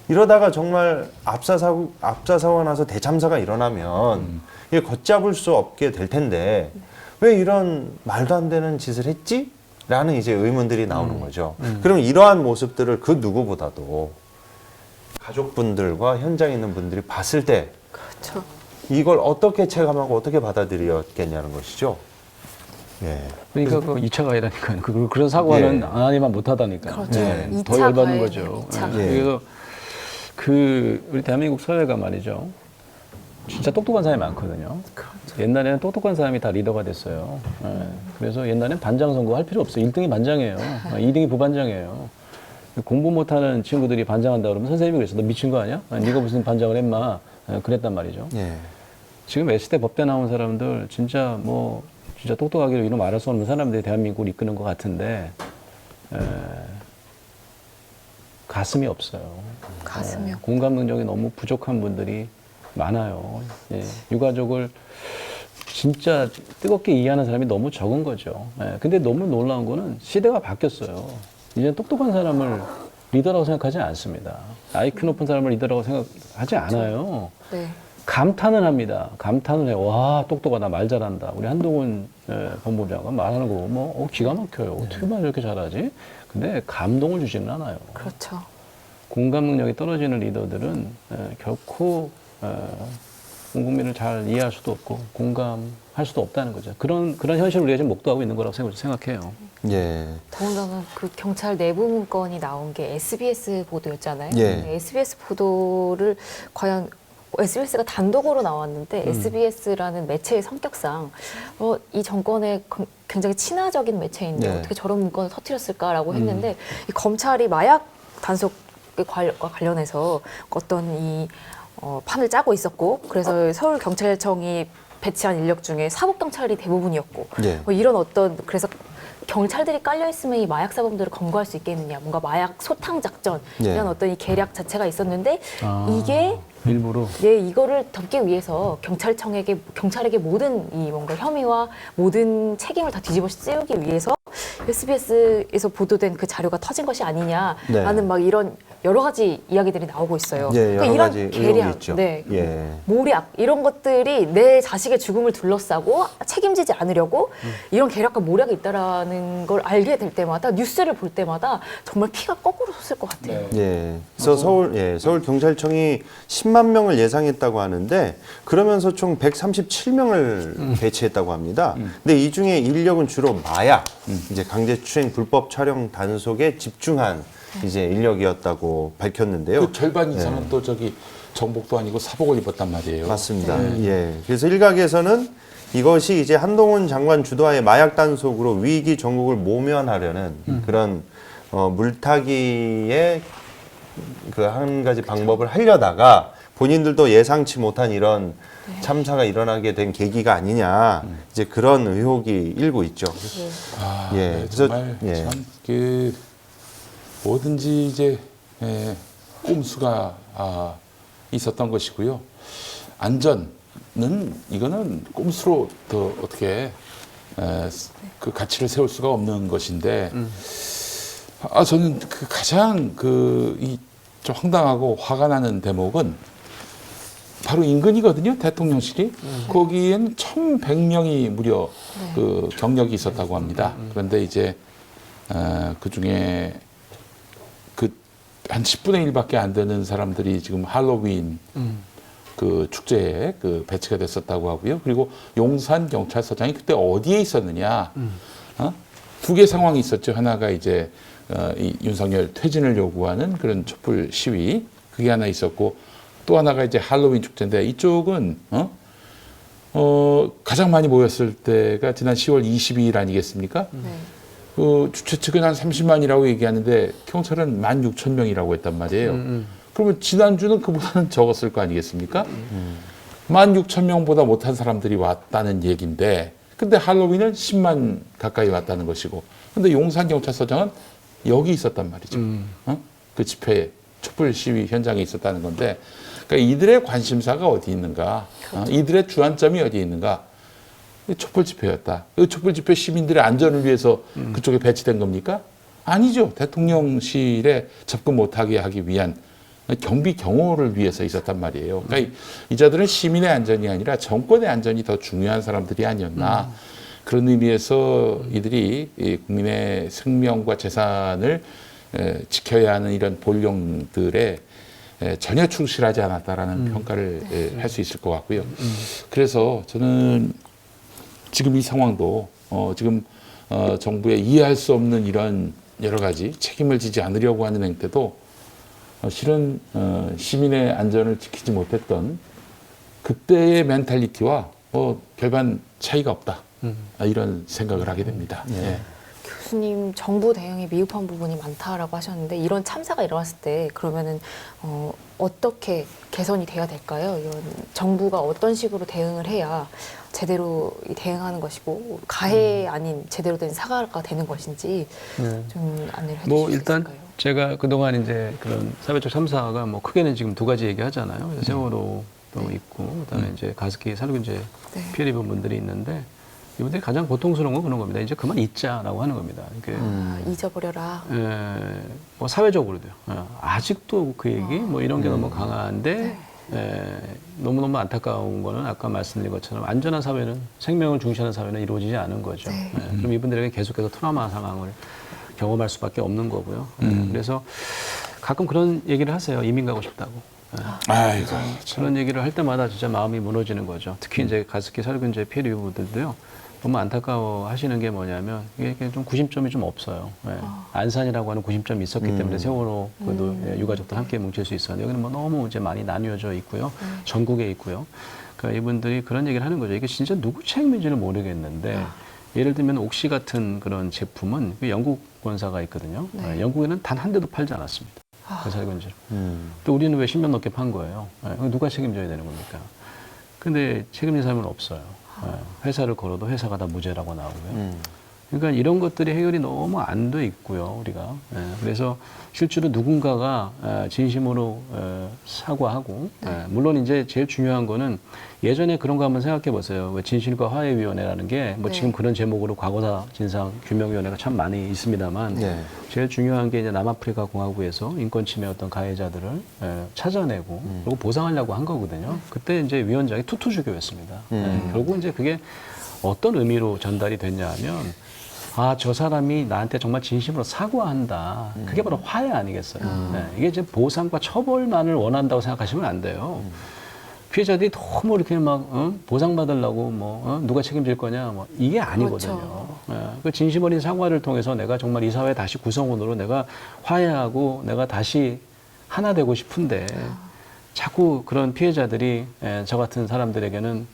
이러다가 정말 압사사고가 나서 대참사가 일어나면 이게 걷잡을 수 없게 될 텐데 왜 이런 말도 안 되는 짓을 했지? 라는 이제 의문들이 나오는 거죠. 그럼 이러한 모습들을 그 누구보다도 가족분들과 현장에 있는 분들이 봤을 때 그렇죠. 이걸 어떻게 체감하고 어떻게 받아들였겠냐는 것이죠. 예. 그러니까 그 2차 가해라니까요. 그런 사과는 안 하니만 못하다니까. 그렇죠. 더 2차 열받는 가해, 거죠. 2차. 그래서 우리 대한민국 사회가 말이죠. 진짜 똑똑한 사람이 많거든요. 옛날에는 똑똑한 사람이 다 리더가 됐어요. 그래서 옛날엔 반장 선거 할 필요 없어요. 1등이 반장이에요. 2등이 부반장이에요. 공부 못하는 친구들이 반장한다 그러면 선생님이 그랬어. 너 미친 거 아니야? 네가 무슨 반장을 했마. 그랬단 말이죠. 예. 지금 S대 법대 나온 사람들 진짜 똑똑하기로 이름 말할 수 없는 사람들이 대한민국을 이끄는 것 같은데 가슴이 없어요. 가슴이요. 공감 능력이 너무 부족한 분들이 많아요. 유가족을 진짜 뜨겁게 이해하는 사람이 너무 적은 거죠. 근데 너무 놀라운 거는 시대가 바뀌었어요. 이제 똑똑한 사람을 리더라고 생각하지 않습니다. IQ 높은 사람을 리더라고 생각하지 않아요. 네. 감탄은 합니다. 감탄을 해요. 와, 똑똑하다, 말 잘한다. 우리 한동훈 법무부장관 말하는 거 뭐 기가 막혀요. 어떻게 말 이렇게 잘하지? 근데 감동을 주지는 않아요. 그렇죠. 공감 능력이 떨어지는 리더들은 결코 온 국민을 잘 이해할 수도 없고 공감할 수도 없다는 거죠. 그런 현실을 우리가 지금 목도하고 있는 거라고 생각해요. 예. 더군다나 그 경찰 내부 문건이 나온 게 SBS 보도였잖아요. 예. SBS 보도를 과연 SBS가 단독으로 나왔는데 SBS라는 매체의 성격상 이 정권에 굉장히 친화적인 매체인데 네. 어떻게 저런 문건을 터뜨렸을까라고 했는데 이 검찰이 마약 단속과 관련해서 어떤 이 판을 짜고 있었고 그래서 서울경찰청이 배치한 인력 중에 사법경찰이 대부분이었고 예. 이런 어떤 그래서 경찰들이 깔려 있으면 이 마약 사범들을 검거할 수 있겠느냐 뭔가 마약 소탕 작전 예. 이런 어떤 이 계략 자체가 있었는데 아. 이게 일부러 이거를 덮기 위해서 경찰에게 모든 이 뭔가 혐의와 모든 책임을 다 뒤집어 씌우기 위해서 SBS에서 보도된 그 자료가 터진 것이 아니냐라는 네. 막 이런 여러 가지 이야기들이 나오고 있어요. 예, 여러 그러니까 가지 이런 의혹이 계략, 있죠. 네, 예. 모략 이런 것들이 내 자식의 죽음을 둘러싸고 책임지지 않으려고 이런 계략과 모략이 있다라는 걸 알게 될 때마다 뉴스를 볼 때마다 정말 피가 거꾸로 솟을 것 같아요. 예. 그래서 서울 경찰청이 10만 명을 예상했다고 하는데 그러면서 총 137명을 배치했다고 합니다. 근데 이 중에 인력은 주로 마약, 이제 강제추행 불법 촬영 단속에 집중한 이제 인력이었다고 밝혔는데요. 그 절반 이상은 또 저기 정복도 아니고 사복을 입었단 말이에요. 맞습니다. 예. 그래서 일각에서는 이것이 이제 한동훈 장관 주도하에 마약 단속으로 위기 전국을 모면하려는 그런 물타기의 그 한 가지 방법을 하려다가 본인들도 예상치 못한 이런 참사가 일어나게 된 계기가 아니냐 이제 그런 의혹이 일고 있죠. 아, 예, 네, 그래서- 정말 예. 참 그 뭐든지 이제 꼼수가 있었던 것이고요. 안전은 이거는 꼼수로 더 어떻게 그 가치를 세울 수가 없는 것인데 저는 그 가장 좀 황당하고 화가 나는 대목은 바로 인근이거든요, 대통령실이. 거기엔 1,100명이 무려 그 경력이 있었다고 합니다. 그런데 이제 그 중에 한 10분의 1밖에 안 되는 사람들이 지금 할로윈 그 축제에 그 배치가 됐었다고 하고요. 그리고 용산 경찰서장이 그때 어디에 있었느냐? 두 개 상황이 있었죠. 하나가 이제 이 윤석열 퇴진을 요구하는 그런 촛불 시위 그게 하나 있었고 또 하나가 이제 할로윈 축제인데 이쪽은 가장 많이 모였을 때가 지난 10월 22일 아니겠습니까? 그 주최 측은 한 30만이라고 얘기하는데 경찰은 16,000명이라고 했단 말이에요. 그러면 지난주는 그보다는 적었을 거 아니겠습니까? 16,000명보다 못한 사람들이 왔다는 얘기인데 근데 할로윈은 10만 가까이 왔다는 것이고 근데 용산경찰서장은 여기 있었단 말이죠. 그 집회 촛불 시위 현장에 있었다는 건데 그러니까 이들의 관심사가 어디 있는가 이들의 주안점이 어디 있는가 촛불 집회였다. 그 촛불 집회 시민들의 안전을 위해서 그쪽에 배치된 겁니까? 아니죠. 대통령실에 접근 못하게 하기 위한 경비 경호를 위해서 있었단 말이에요. 그러니까 이 자들은 시민의 안전이 아니라 정권의 안전이 더 중요한 사람들이 아니었나. 그런 의미에서 이들이 이 국민의 생명과 재산을 지켜야 하는 이런 본령들에 전혀 충실하지 않았다라는 평가를 할 수 있을 것 같고요. 그래서 저는 지금 이 상황도 지금 정부의 이해할 수 없는 이런 여러 가지 책임을 지지 않으려고 하는 행태도 실은 시민의 안전을 지키지 못했던 그때의 멘탈리티와 별반 차이가 없다. 이런 생각을 하게 됩니다. 예. 교수님 정부 대응에 미흡한 부분이 많다라고 하셨는데 이런 참사가 일어났을 때 그러면은 어떻게 개선이 돼야 될까요? 이런 정부가 어떤 식으로 대응을 해야 제대로 대응하는 것이고 가해 아닌 제대로 된 사과가 되는 것인지 좀 안내를 해주실 수 일단 있을까요? 제가 그동안 이제 그런 사회적 참사가 뭐 크게는 지금 두 가지 얘기하잖아요. 세월호도 있고 그다음에 이제 가습기 살균제 네. 피해 입은 분들이 있는데 이분들이 가장 고통스러운 건 그런 겁니다. 이제 그만 잊자라고 하는 겁니다. 잊어버려라. 뭐 사회적으로도요. 아직도 그 얘기 뭐 이런 게 너무 강한데 너무너무 안타까운 거는 아까 말씀드린 것처럼 안전한 사회는 생명을 중시하는 사회는 이루어지지 않은 거죠. 그럼 이분들에게 계속해서 트라우마 상황을 경험할 수밖에 없는 거고요. 그래서 가끔 그런 얘기를 하세요. 이민 가고 싶다고. 아이고, 그런 얘기를 할 때마다 진짜 마음이 무너지는 거죠. 특히 이제 가습기 살균제 피해 유부들도요. 너무 안타까워 하시는 게 뭐냐면 이게 좀 구심점이 좀 없어요. 안산이라고 하는 구심점이 있었기 때문에 세월호 그래도 유가족들 함께 뭉칠 수 있었는데 여기는 뭐 너무 이제 많이 나뉘어져 있고요. 전국에 있고요. 그러니까 이분들이 그런 얘기를 하는 거죠. 이게 진짜 누구 책임인지는 모르겠는데 예를 들면 옥시 같은 그런 제품은 영국 본사가 있거든요. 영국에는 단 한 대도 팔지 않았습니다. 그 살균제를. 또 우리는 왜 10년 넘게 판 거예요? 누가 책임져야 되는 겁니까? 근데 책임진 사람은 없어요. 회사를 걸어도 회사가 다 무죄라고 나오고요. 그러니까 이런 것들이 해결이 너무 안 돼 있고요, 우리가. 그래서 실제로 누군가가 진심으로 사과하고, 물론 이제 제일 중요한 거는 예전에 그런 거 한번 생각해 보세요. 왜 진실과 화해위원회라는 게 뭐 지금 그런 제목으로 과거사 진상 규명위원회가 참 많이 있습니다만 제일 중요한 게 이제 남아프리카 공화국에서 인권 침해 어떤 가해자들을 찾아내고 그리고 보상하려고 한 거거든요. 그때 이제 위원장이 투투주교였습니다. 그리고 이제 그게 어떤 의미로 전달이 됐냐면 저 사람이 나한테 정말 진심으로 사과한다. 그게 바로 화해 아니겠어요? 이게 이제 보상과 처벌만을 원한다고 생각하시면 안 돼요. 피해자들이 너무 이렇게 막 보상받으려고 누가 책임질 거냐 뭐 이게 아니거든요. 그 진심 어린 사과를 통해서 내가 정말 이 사회 다시 구성원으로 내가 화해하고 내가 다시 하나 되고 싶은데 자꾸 그런 피해자들이 저 같은 사람들에게는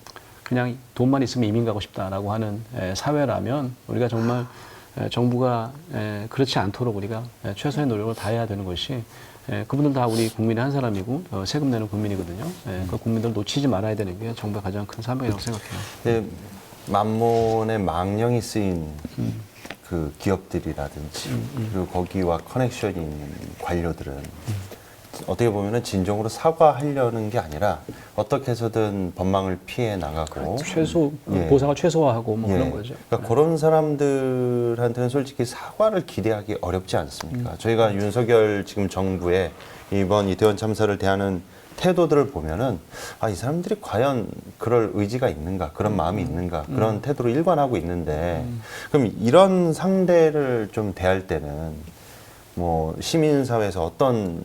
그냥 돈만 있으면 이민 가고 싶다라고 하는 사회라면 우리가 정말 정부가 그렇지 않도록 우리가 최선의 노력을 다해야 되는 것이 그분들 다 우리 국민의 한 사람이고 세금 내는 국민이거든요. 그 국민들 놓치지 말아야 되는 게 정부의 가장 큰 사명이라고 생각해요. 만몬의 망령이 쓰인 그 기업들이라든지 그리고 거기와 커넥션인 관료들은 어떻게 보면은 진정으로 사과하려는 게 아니라 어떻게 해서든 법망을 피해 나가고 보상을 최소화하고 뭐 그런 거죠. 그러니까 그런 사람들한테는 솔직히 사과를 기대하기 어렵지 않습니까? 저희가 윤석열 지금 정부의 이번 이태원 참사를 대하는 태도들을 보면은 이 사람들이 과연 그럴 의지가 있는가, 그런 마음이 있는가, 그런 태도로 일관하고 있는데 그럼 이런 상대를 좀 대할 때는 뭐 시민사회에서 어떤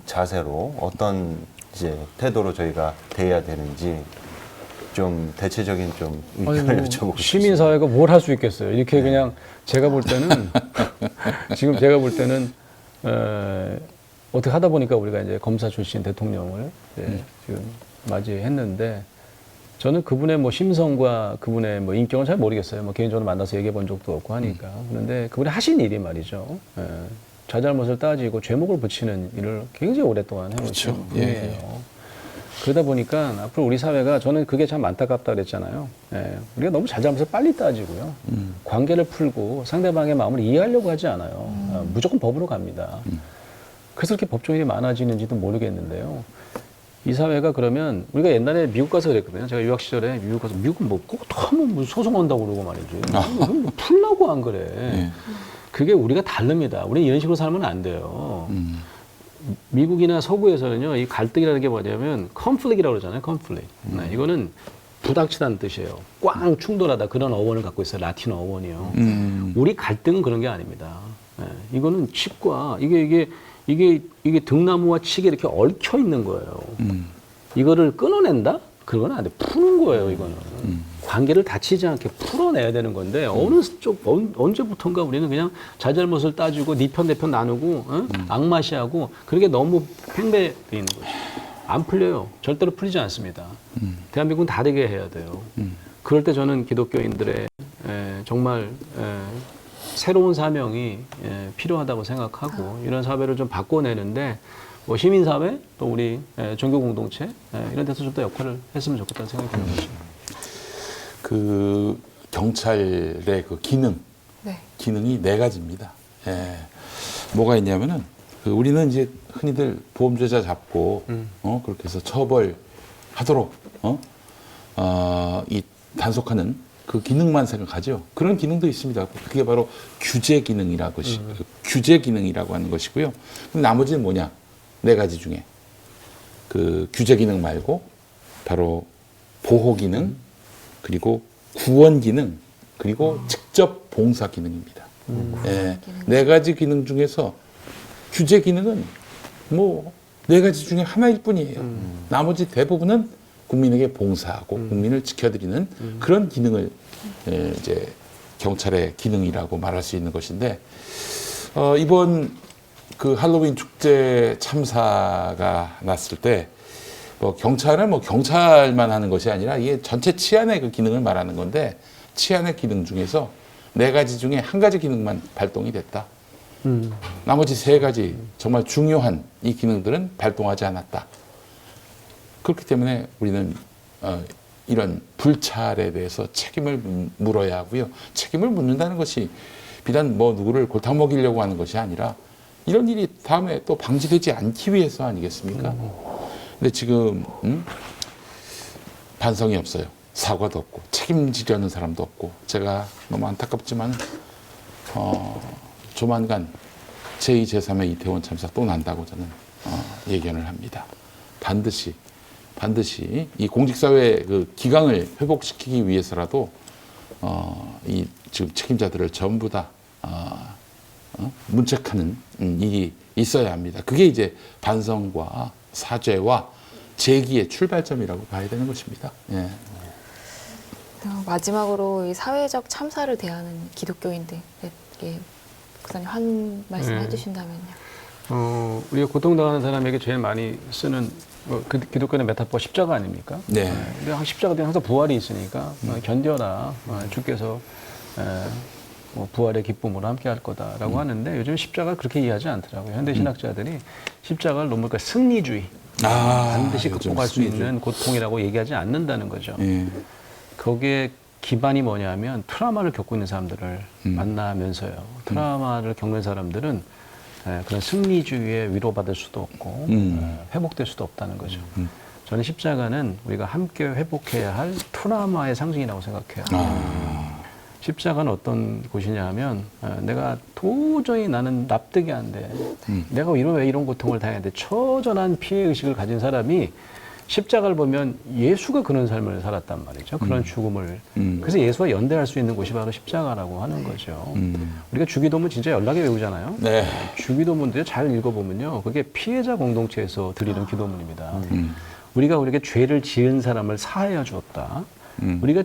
자세로 어떤 이제 태도로 저희가 대해야 되는지 좀 대체적인 좀 의견을 여쭤보고 싶습니다. 시민사회가 뭘 할 수 있겠어요. 이렇게 그냥 제가 볼 때는 지금 제가 볼 때는 어떻게 하다 보니까 우리가 이제 검사 출신 대통령을 지금 맞이했는데 저는 그분의 뭐 심성과 그분의 뭐 인격은 잘 모르겠어요. 뭐 개인적으로 만나서 얘기해 본 적도 없고 하니까. 그런데 그분이 하신 일이 말이죠. 자잘못을 따지고 죄목을 붙이는 일을 굉장히 오랫동안 해오신 분이에요. 그러다 보니까 앞으로 우리 사회가 저는 그게 참 안타깝다 그랬잖아요. 우리가 너무 자잘못을 빨리 따지고요. 관계를 풀고 상대방의 마음을 이해하려고 하지 않아요. 무조건 법으로 갑니다. 그래서 그렇게 법조인이 많아지는지도 모르겠는데요. 이 사회가 그러면 우리가 옛날에 미국 가서 그랬거든요. 제가 유학 시절에 미국 가서 미국은 뭐 꼭 하면 뭐 소송한다고 그러고 말이지. 뭐 풀라고 안 그래. 그게 우리가 다릅니다. 우리는 이런 식으로 살면 안 돼요. 미국이나 서구에서는요, 이 갈등이라는 게 뭐냐면 conflict이라고 그러잖아요. conflict. 이거는 부닥치다는 뜻이에요. 꽝 충돌하다 그런 어원을 갖고 있어요. 라틴어 어원이요. 우리 갈등은 그런 게 아닙니다. 이거는 칩과 이게 등나무와 칡이 이렇게 얽혀 있는 거예요. 이거를 끊어낸다? 그건 안 돼. 푸는 거예요, 이거는. 관계를 다치지 않게 풀어내야 되는 건데, 언제부턴가 우리는 그냥 자잘못을 따지고, 네 편, 내 편 나누고, 악마시하고, 그게 너무 팽배되어 있는 거죠. 안 풀려요. 절대로 풀리지 않습니다. 대한민국은 다르게 해야 돼요. 그럴 때 저는 기독교인들의 정말 새로운 사명이 필요하다고 생각하고, 이런 사회를 좀 바꿔내는데, 뭐 시민사회, 또 우리 종교 공동체 이런 데서 좀 더 역할을 했으면 좋겠다는 생각이 드는 거죠. 그 경찰의 그 기능이 4가지입니다. 뭐가 있냐면은 우리는 이제 흔히들 보험죄자 잡고 그렇게 해서 처벌하도록 이 단속하는 그 기능만 생각하죠. 그런 기능도 있습니다. 그게 바로 규제 기능이라고 규제 기능이라고 하는 것이고요. 그럼 나머지는 뭐냐? 네 가지 중에 그 규제 기능 말고 바로 보호 기능, 그리고 구원 기능, 그리고 직접 봉사 기능입니다. 예, 네 가지 기능 중에서 규제 기능은 뭐 네 가지 중에 하나일 뿐이에요. 나머지 대부분은 국민에게 봉사하고 국민을 지켜드리는 그런 기능을 이제 경찰의 기능이라고 말할 수 있는 것인데, 이번 그 할로윈 축제 참사가 났을 때 뭐 경찰은 뭐 경찰만 하는 것이 아니라 이게 전체 치안의 그 기능을 말하는 건데, 치안의 기능 중에서 네 가지 중에 한 가지 기능만 발동이 됐다. 나머지 세 가지 정말 중요한 이 기능들은 발동하지 않았다. 그렇기 때문에 우리는 이런 불찰에 대해서 책임을 물어야 하고요. 책임을 묻는다는 것이 비단 뭐 누구를 골탕 먹이려고 하는 것이 아니라 이런 일이 다음에 또 방지되지 않기 위해서 아니겠습니까? 근데 지금 반성이 없어요. 사과도 없고 책임지려는 사람도 없고, 제가 너무 안타깝지만 조만간 제2, 제3의 이태원 참사 또 난다고 저는 예견을 합니다. 반드시 이 공직사회의 그 기강을 회복시키기 위해서라도 이 지금 책임자들을 전부 다 문책하는 일이 있어야 합니다. 그게 이제 반성과 사죄와 재기의 출발점이라고 봐야 되는 것입니다. 예. 마지막으로 이 사회적 참사를 대하는 기독교인들에게 목사님 한 말씀 해주신다면요. 우리가 고통당하는 사람에게 제일 많이 쓰는 그 기독교의 메타포 십자가 아닙니까? 네. 근데 십자가 뒤에 항상 부활이 있으니까 견뎌라. 주께서 뭐 부활의 기쁨으로 함께 할 거다라고 하는데, 요즘 십자가 그렇게 이해하지 않더라고요. 현대 신학자들이 십자가를 너무 그러니까 승리주의, 반드시 극복할 수 있는 고통이라고 얘기하지 않는다는 거죠. 거기에 기반이 뭐냐면 트라우마를 겪고 있는 사람들을 만나면서요. 트라우마를 겪는 사람들은 그런 승리주의에 위로받을 수도 없고 회복될 수도 없다는 거죠. 저는 십자가는 우리가 함께 회복해야 할 트라우마의 상징이라고 생각해요. 십자가는 어떤 곳이냐 하면 내가 도저히 나는 납득이 안 돼. 내가 왜 이런 고통을 당해야 돼. 처절한 피해의식을 가진 사람이 십자가를 보면 예수가 그런 삶을 살았단 말이죠. 그런 죽음을. 그래서 예수와 연대할 수 있는 곳이 바로 십자가라고 하는 거죠. 우리가 주기도문 진짜 연락에 외우잖아요. 네. 주기도문도 잘 읽어보면요. 그게 피해자 공동체에서 드리는 기도문입니다. 우리에게 죄를 지은 사람을 사하여 주었다. 우리가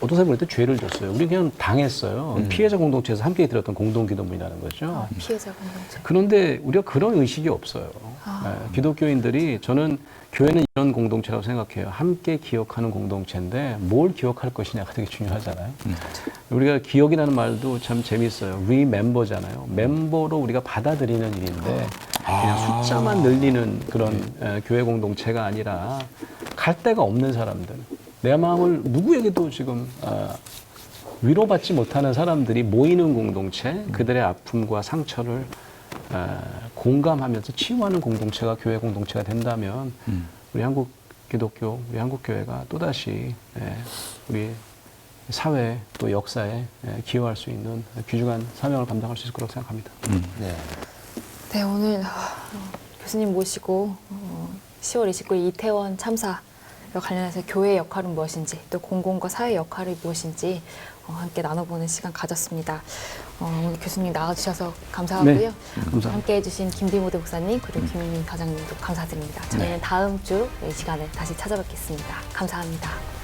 어떤 사람이 볼 때 죄를 졌어요. 우리 그냥 당했어요. 피해자 공동체에서 함께 드렸던 공동기도문이라는 거죠. 피해자 공동체. 그런데 우리가 그런 의식이 없어요. 기독교인들이, 저는 교회는 이런 공동체라고 생각해요. 함께 기억하는 공동체인데 뭘 기억할 것이냐가 되게 중요하잖아요. 우리가 기억이라는 말도 참 재밌어요. remember잖아요. 멤버로 우리가 받아들이는 일인데 그냥 숫자만 늘리는 그런 교회 공동체가 아니라 갈 데가 없는 사람들, 내 마음을 누구에게도 지금 위로받지 못하는 사람들이 모이는 공동체, 그들의 아픔과 상처를 공감하면서 치유하는 공동체가 교회 공동체가 된다면 우리 한국 기독교, 우리 한국 교회가 또다시 우리 사회 또 역사에 기여할 수 있는 귀중한 사명을 감당할 수 있을 거라고 생각합니다. 네, 오늘 교수님 모시고 10월 29일 이태원 참사 관련해서 교회의 역할은 무엇인지, 또 공공과 사회 역할이 무엇인지 함께 나눠보는 시간 가졌습니다. 오늘 교수님 나와주셔서 감사하고요. 네, 감사합니다. 함께 해주신 김디모데 목사님, 그리고 김윤민 과장님도 감사드립니다. 저희는 다음 주 이 시간에 다시 찾아뵙겠습니다. 감사합니다.